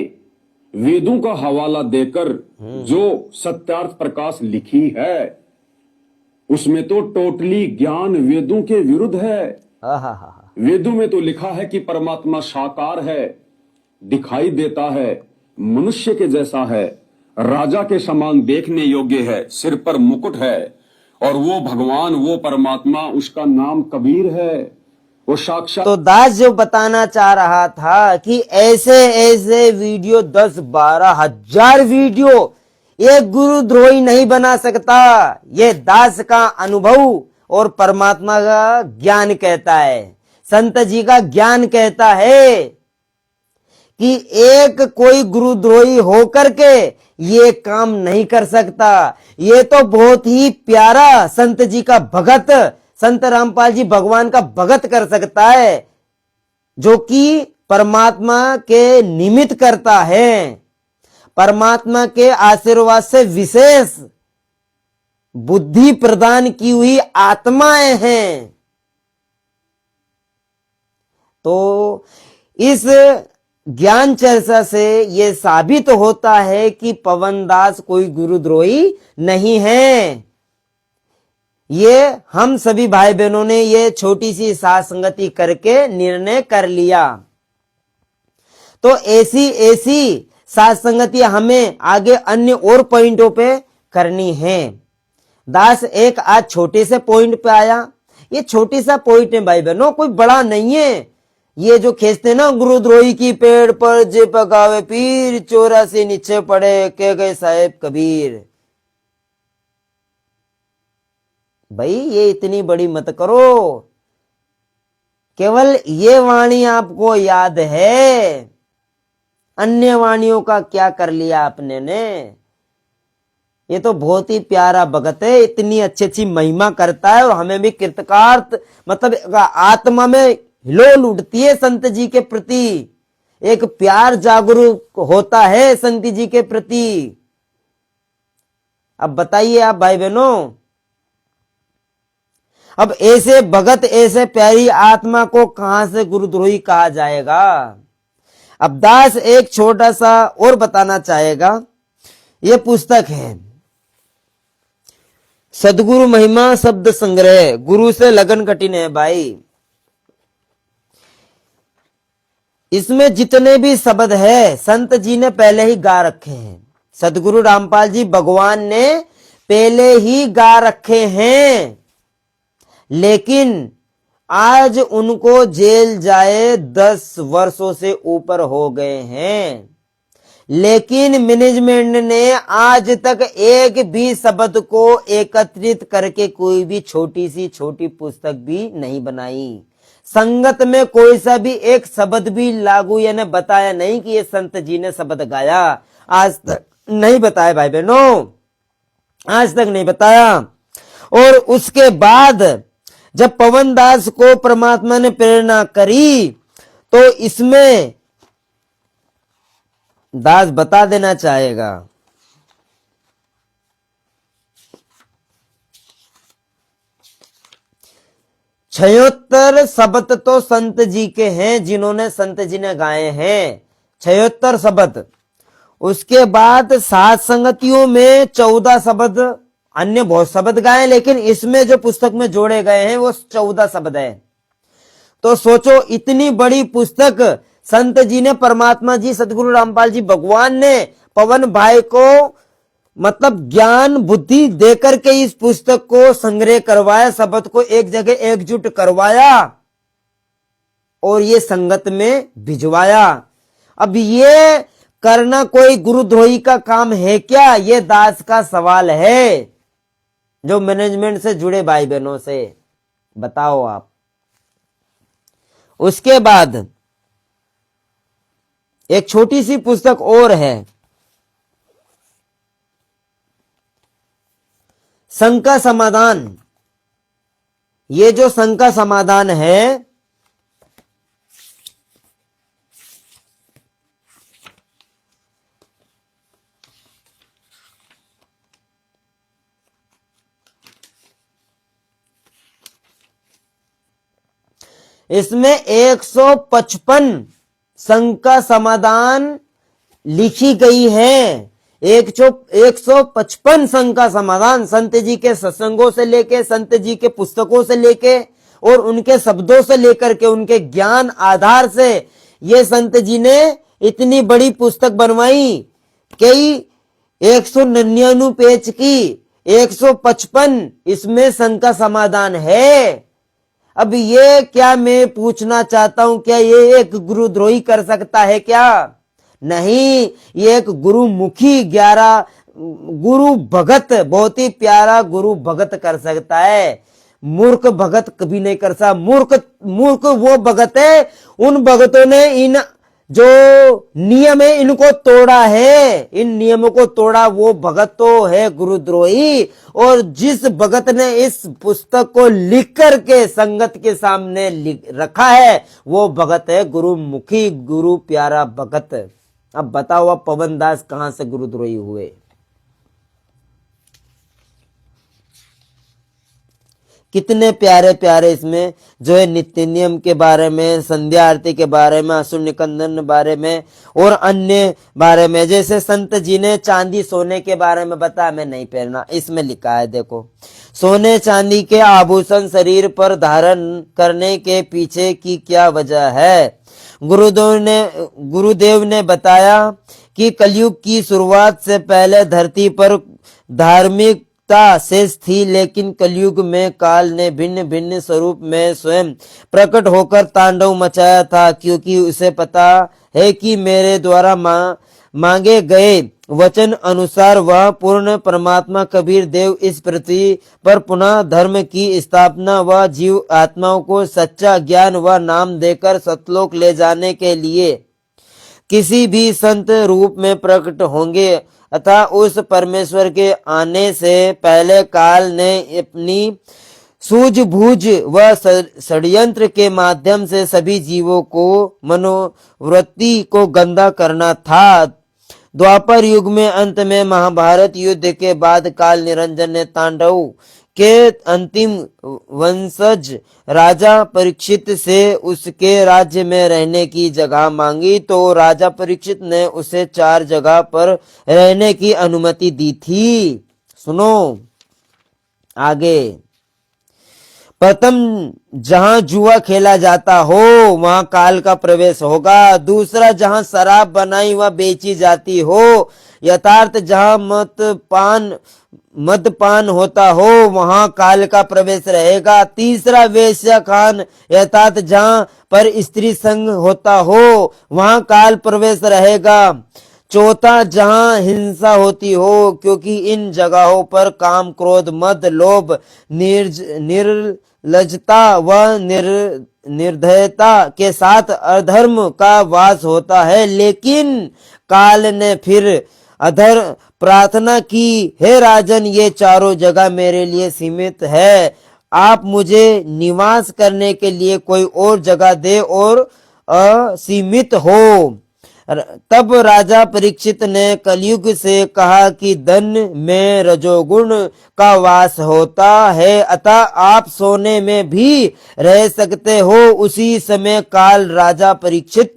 वेदों का हवाला देकर जो सत्यार्थ प्रकाश लिखी है उसमें तो टोटली ज्ञान वेदों के विरुद्ध है। आहा। वेदों में तो लिखा है कि परमात्मा साकार है, दिखाई देता है, मनुष्य के जैसा है, राजा के समान देखने योग्य है, सिर पर मुकुट है, और वो भगवान, वो परमात्मा, उसका नाम कबीर है, वो साक्षात। तो दास जो बताना चाह रहा था कि ऐसे ऐसे वीडियो 10-12 हजार वीडियो एक गुरुद्रोही नहीं बना सकता। ये दास का अनुभव और परमात्मा का ज्ञान कहता है, संत जी का ज्ञान कहता है कि एक कोई गुरुद्रोही होकर के ये काम नहीं कर सकता। ये तो बहुत ही प्यारा संत जी का भगत, संत रामपाल जी भगवान का भगत कर सकता है, जो कि परमात्मा के निमित्त करता है, परमात्मा के आशीर्वाद से विशेष बुद्धि प्रदान की हुई आत्माएं हैं। तो इस ज्ञान चर्चा से यह साबित होता है कि पवन दास कोई गुरुद्रोही नहीं है। ये हम सभी भाई बहनों ने ये छोटी सी साथ संगति करके निर्णय कर लिया। तो ऐसी साथ संगति हमें आगे अन्य और पॉइंटों पे करनी है। दास एक आज छोटे से पॉइंट पे आया। ये छोटी सा पॉइंट है भाई बहनों, कोई बड़ा नहीं है। ये जो खींचते ना गुरुद्रोही की पेड़ पर जे पकावे पीर, 84 नीचे पड़े के गए साहेब कबीर। भाई ये इतनी बड़ी मत करो। केवल ये वाणी आपको याद है, अन्य वाणियों का क्या कर लिया आपने ने। ये तो बहुत ही प्यारा भगत है, इतनी अच्छी महिमा करता है और हमें भी कृतकार्थ मतलब आत्मा में हिलोल उठती है संत जी के प्रति, एक प्यार जागरूक होता है संत जी के प्रति। अब बताइए आप भाई बहनों, अब ऐसे भगत, ऐसे प्यारी आत्मा को कहां से गुरुद्रोही कहा जाएगा। अब दास एक छोटा सा और बताना चाहेगा। ये पुस्तक है सदगुरु महिमा शब्द संग्रह, गुरु से लगन कठिन है भाई। इसमें जितने भी शब्द है संत जी ने पहले ही गा रखे हैं, सदगुरु रामपाल जी भगवान ने पहले ही गा रखे हैं। लेकिन आज उनको जेल जाए 10 वर्षों से ऊपर हो गए हैं, लेकिन मैनेजमेंट ने आज तक एक भी शब्द को एकत्रित करके कोई भी छोटी पुस्तक भी नहीं बनाई। संगत में कोई सा भी एक शब्द भी लागू यानी बताया नहीं कि ये संत जी ने शब्द गाया, आज तक नहीं बताया भाई बहनों, आज तक नहीं बताया। और उसके बाद जब पवन दास को परमात्मा ने प्रेरणा करी तो इसमें दास बता देना चाहेगा। 76 शब्द तो संत जी के हैं, जिन्होंने संत जी ने गाए हैं 76 शब्द। उसके बाद सात संगतियों में 14 शब्द, अन्य बहुत शब्द गाए, लेकिन इसमें जो पुस्तक में जोड़े गए हैं वो 14 शब्द है। तो सोचो इतनी बड़ी पुस्तक संत जी ने, परमात्मा जी सदगुरु रामपाल जी भगवान ने पवन भाई को मतलब ज्ञान बुद्धि देकर के इस पुस्तक को संग्रह करवाया, शब्द को एक जगह एकजुट करवाया और ये संगत में भिजवाया। अब ये करना कोई गुरुद्रोही का काम है क्या? ये दास का सवाल है जो मैनेजमेंट से जुड़े भाई बहनों से, बताओ आप। उसके बाद एक छोटी सी पुस्तक और है, शंका समाधान। ये जो शंका समाधान है इसमें 155 शंका समाधान लिखी गई है। 155 शंका समाधान संत जी के सत्संगों से लेके, संत जी के पुस्तकों से लेके और उनके शब्दों से लेकर के उनके ज्ञान आधार से ये संत जी ने इतनी बड़ी पुस्तक बनवाई। कई 199 पेज की 155 इसमें शंका समाधान है। अब ये क्या मैं पूछना चाहता हूं, क्या ये एक गुरुद्रोही कर सकता है क्या? नहीं, ये एक गुरुमुखी 11 गुरु भगत, बहुत ही प्यारा गुरु भगत कर सकता है। मूर्ख भगत कभी नहीं कर सकता। मूर्ख वो भगत है, उन भगतों ने इन जो नियम है इनको तोड़ा है, इन नियमों को तोड़ा, वो भगत तो है गुरुद्रोही। और जिस भगत ने इस पुस्तक को लिख करके संगत के सामने रखा है वो भगत है गुरुमुखी, गुरु प्यारा भगत। अब बताओ अब पवन दास कहां से गुरुद्रोही हुए? कितने प्यारे प्यारे इसमें जो है नित्य नियम के बारे में, संध्या आरती के बारे में, असुर निकंदन बारे में और अन्य बारे में। जैसे संत जी ने चांदी सोने के बारे में बताया, मैं नहीं पहनना, इसमें लिखा है देखो, सोने चांदी के आभूषण शरीर पर धारण करने के पीछे की क्या वजह है? गुरुदेव ने बताया कि कलयुग की शुरुआत से पहले धरती पर धार्मिक शेष थी, लेकिन कलयुग में काल ने भिन्न भिन्न स्वरूप में स्वयं प्रकट होकर तांडव मचाया था, क्योंकि उसे पता है कि मेरे द्वारा मांगे गए वचन अनुसार वह पूर्ण परमात्मा कबीर देव इस पृथ्वी पर पुनः धर्म की स्थापना व जीव आत्माओं को सच्चा ज्ञान व नाम देकर सतलोक ले जाने के लिए किसी भी संत रूप में प्रकट होंगे। अतः उस परमेश्वर के आने से पहले काल ने अपनी सूझबूझ व षड्यंत्र के माध्यम से सभी जीवों को मनोवृत्ति को गंदा करना था। द्वापर युग में अंत में महाभारत युद्ध के बाद काल निरंजन ने तांडव के अंतिम वंशज राजा परीक्षित से उसके राज्य में रहने की जगह मांगी, तो राजा परीक्षित ने उसे 4 जगह पर रहने की अनुमति दी थी। सुनो आगे, प्रथम जहां जुआ खेला जाता हो वहां काल का प्रवेश होगा। दूसरा, जहां शराब बनाई व बेची जाती हो, यथार्थ जहां मदपान होता हो वहां काल का प्रवेश रहेगा। तीसरा, वेश्या खान यथार्थ जहां पर स्त्री संग होता हो वहां काल प्रवेश रहेगा। चौथा, जहां हिंसा होती हो, क्योंकि इन जगहों पर काम, क्रोध, मद, लोभ, निर्लजता व निर्दयता के साथ अधर्म का वास होता है। लेकिन काल ने फिर अधर प्रार्थना की, हे राजन, ये चारों जगह मेरे लिए सीमित है, आप मुझे निवास करने के लिए कोई और जगह दे और असीमित हो। तब राजा परीक्षित ने कलयुग से कहा कि धन में रजोगुण का वास होता है, अतः आप सोने में भी रह सकते हो। उसी समय काल राजा परीक्षित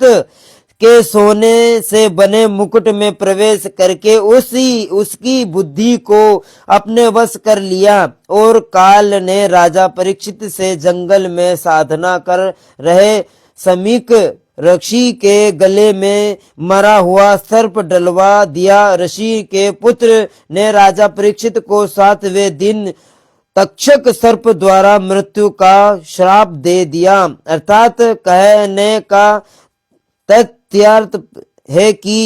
के सोने से बने मुकुट में प्रवेश करके उसकी बुद्धि को अपने वश कर लिया, और काल ने राजा परीक्षित से जंगल में साधना कर रहे समीक ऋषि के गले में मरा हुआ सर्प डलवा दिया। ऋषि के पुत्र ने राजा परीक्षित को 7वें दिन तक्षक सर्प द्वारा मृत्यु का श्राप दे दिया। अर्थात कहने का तथ्यार्थ है कि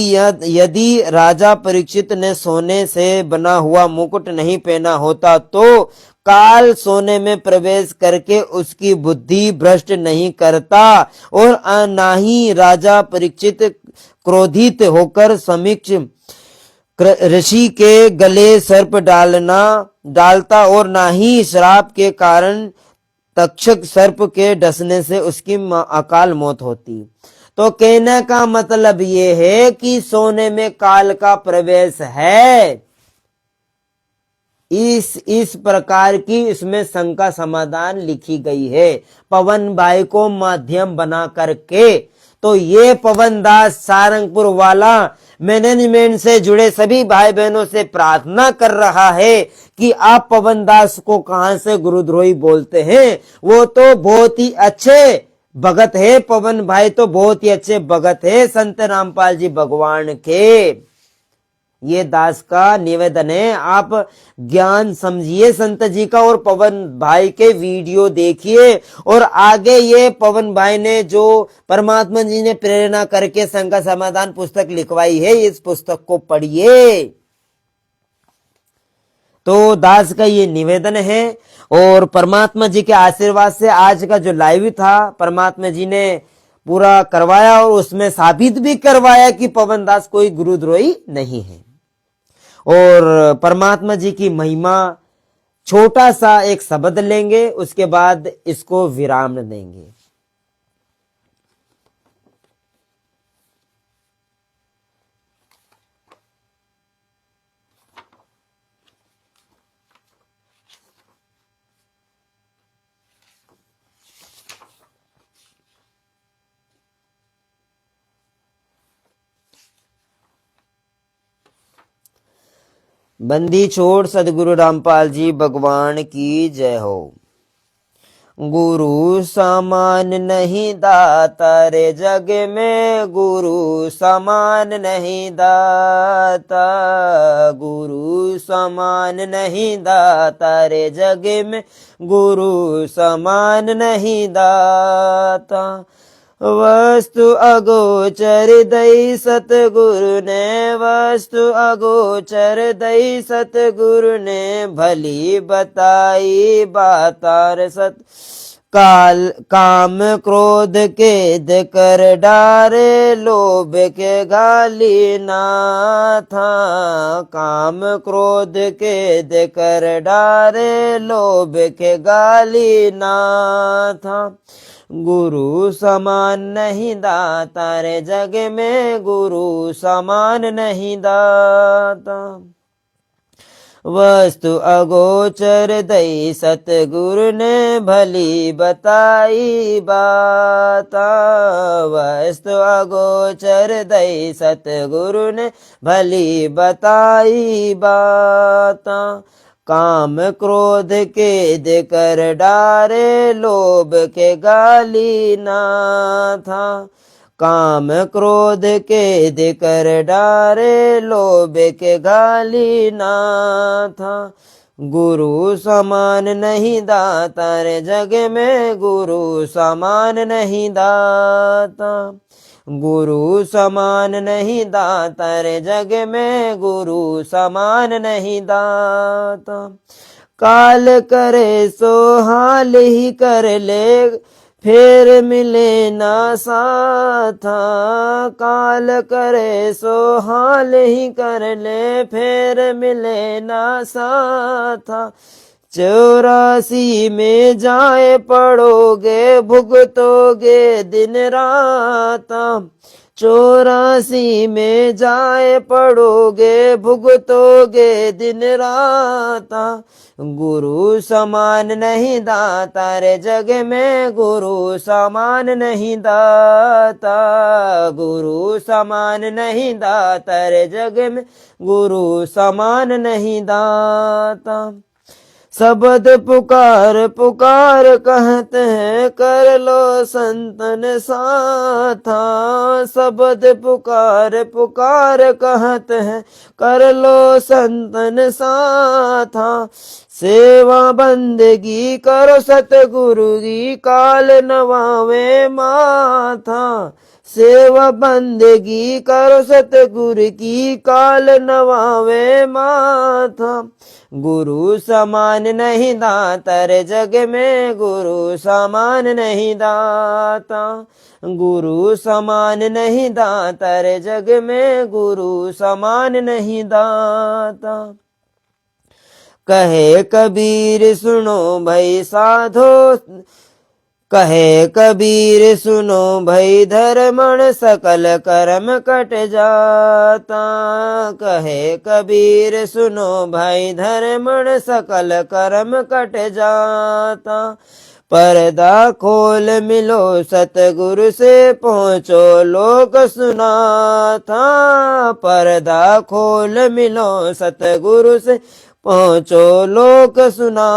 यदि राजा परीक्षित ने सोने से बना हुआ मुकुट नहीं पहना होता तो काल सोने में प्रवेश करके उसकी बुद्धि भ्रष्ट नहीं करता, और ना ही राजा परीक्षित क्रोधित होकर समीक्ष ऋषि के गले सर्प डालता, और ना ही श्राप के कारण तक्षक सर्प के डसने से उसकी अकाल मौत होती। तो कहने का मतलब ये है कि सोने में काल का प्रवेश है। इस प्रकार की इसमें शंका समाधान लिखी गई है पवन भाई को माध्यम बना करके। तो ये पवन दास सारंगपुर वाला मैनेजमेंट से जुड़े सभी भाई बहनों से प्रार्थना कर रहा है कि आप पवन दास को कहां से गुरुद्रोही बोलते हैं। वो तो बहुत ही अच्छे भगत है, पवन भाई तो बहुत ही अच्छे भगत है संत रामपाल जी भगवान के। ये दास का निवेदन है, आप ज्ञान समझिए संत जी का और पवन भाई के वीडियो देखिए। और आगे ये पवन भाई ने जो परमात्मा जी ने प्रेरणा करके शंका समाधान पुस्तक लिखवाई है, इस पुस्तक को पढ़िए। तो दास का ये निवेदन है और परमात्मा जी के आशीर्वाद से आज का जो लाइव था परमात्मा जी ने पूरा करवाया और उसमें साबित भी करवाया कि पवन दास कोई गुरुद्रोही नहीं है। और परमात्मा जी की महिमा छोटा सा एक शब्द लेंगे, उसके बाद इसको विराम देंगे। बंदी छोड़ सदगुरु रामपाल जी भगवान की जय हो। गुरु समान नहीं दाता रे जग में, गुरु समान नहीं दाता, गुरु समान नहीं दाता रे जग में, गुरु समान नहीं दाता। वस्तु अगोचर दई सतगुरु ने, वस्तु अगोचर दई सतगुरु ने, भली बताई बातार सत काल काम क्रोध के कर डारे, लोभ के गाली ना था, काम क्रोध के कर डारे, लोभ के गाली ना था। गुरु समान नहीं दाता रे जग में, गुरु समान नहीं दाता। वस्तु अगोचर दई सतगुरु ने, भली बताई बाता, वस्तु अगोचर दई सतगुरु ने, भली बताई बाता। काम क्रोध के कर डारे, लोभ के गाली ना था, काम क्रोध के कर डारे, लोभ के गाली ना था। गुरु समान नहीं दाता रे जग में, गुरु समान नहीं दाता, गुरु समान नहीं दाता रे जग में, गुरु समान नहीं दाता। काल करे सो हाल ही कर ले, फिर मिले ना साथा, काल करे सो हाल ही कर ले, फिर मिले ना साथा। 84 में जाए पड़ोगे, भुगतोगे दिन रात, 84 में जाए पड़ोगे, भुगतोगे दिन रात। गुरु समान नहीं दाता रे जग में, गुरु समान नहीं दाता, गुरु समान नहीं दाता रे जग में, गुरु समान नहीं दाता। शब्द पुकार पुकार कहते हैं, कर लो संतन साथा, शब्द पुकार पुकार कहते हैं, कर लो संतन साथा। सेवा बंदगी करो सतगुरु की, काल नवावे माथा, सेवा बंदगी करो सतगुरु की, काल नवावे माथा। गुरु समान नहीं दाता रे जग में, गुरु समान नहीं दाता, गुरु समान नहीं दाता रे जग में, गुरु समान नहीं दाता। कहे कबीर सुनो भाई साधो, कहे कबीर सुनो भाई धर्मण, सकल कर्म कट जाता, कहे कबीर सुनो भाई धर्मण, सकल कर्म कट जाता। पर्दा खोल मिलो सतगुरु से पहुँचो लोक सुना था। पर्दा खोल मिलो सतगुरु से पहुँचो लोक सुना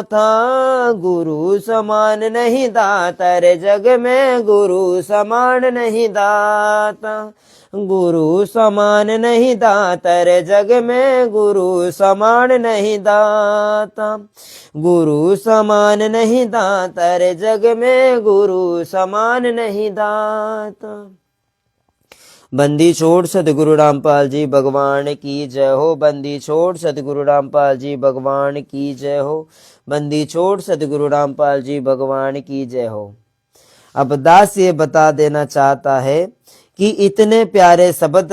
था। गुरु समान नहीं दाता रे जग में, गुरु समान नहीं दाता। गुरु समान नहीं दाता रे जग में, गुरु समान नहीं दाता। गुरु समान नहीं दाता रे जग में, गुरु समान नहीं दाता। बंदी छोड़ सतगुरु रामपाल जी भगवान की जय हो। बंदी छोड़ सतगुरु रामपाल जी भगवान की जय हो। बंदी छोड़ सतगुरु रामपाल जी भगवान की जय हो। अब दास ये बता देना चाहता है कि इतने प्यारे शब्द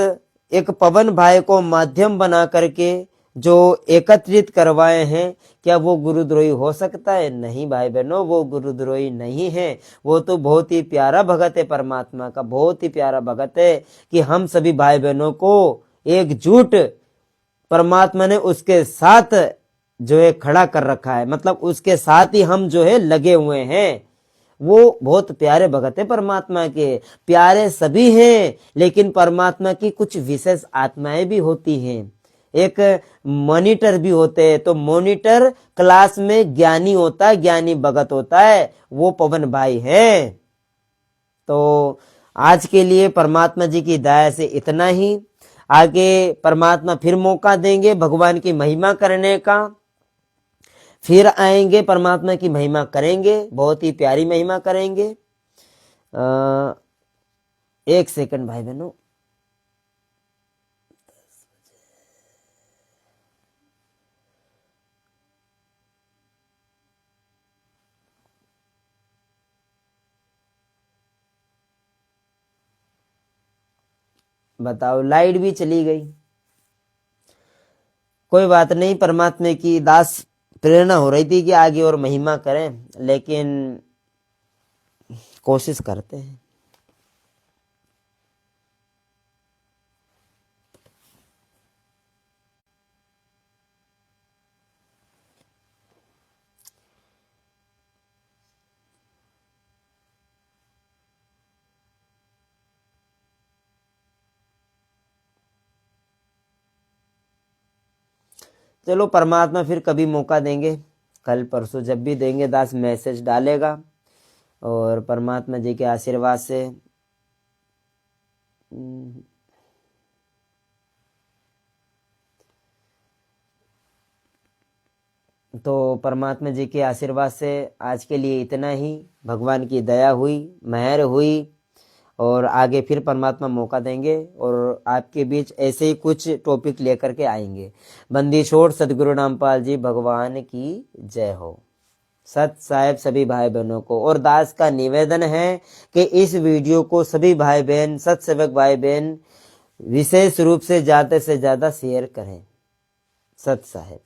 एक पवन भाई को माध्यम बना करके जो एकत्रित करवाए हैं, क्या वो गुरुद्रोही हो सकता है? नहीं भाई बहनों, वो गुरुद्रोही नहीं है। वो तो बहुत ही प्यारा भगत है, परमात्मा का बहुत ही प्यारा भगत है कि हम सभी भाई बहनों को एकजुट परमात्मा ने उसके साथ जो है खड़ा कर रखा है, मतलब उसके साथ ही हम जो है लगे हुए हैं। वो बहुत प्यारे भगत है परमात्मा के। प्यारे सभी हैं, लेकिन परमात्मा की कुछ विशेष आत्माएं भी होती हैं। एक मॉनिटर भी होते हैं, तो मॉनिटर क्लास में ज्ञानी होता है, ज्ञानी भगत होता है, वो पवन भाई है। तो आज के लिए परमात्मा जी की दया से इतना ही। आगे परमात्मा फिर मौका देंगे भगवान की महिमा करने का, फिर आएंगे परमात्मा की महिमा करेंगे, बहुत ही प्यारी महिमा करेंगे। एक सेकंड भाई बहनों, बताओ लाइट भी चली गई। कोई बात नहीं, परमात्मा की दास प्रेरणा हो रही थी कि आगे और महिमा करें, लेकिन कोशिश करते हैं। चलो परमात्मा फिर कभी मौका देंगे, कल परसों जब भी देंगे दास मैसेज डालेगा, और परमात्मा जी के आशीर्वाद से तो परमात्मा जी के आशीर्वाद से आज के लिए इतना ही। भगवान की दया हुई, मेहर हुई, और आगे फिर परमात्मा मौका देंगे और आपके बीच ऐसे ही कुछ टॉपिक लेकर के आएंगे। बंदी छोड़ सतगुरु रामपाल जी भगवान की जय हो। सत साहेब सभी भाई बहनों को, और दास का निवेदन है कि इस वीडियो को सभी भाई बहन, सत सेवक भाई बहन विशेष रूप से ज्यादा शेयर करें। सत साहेब।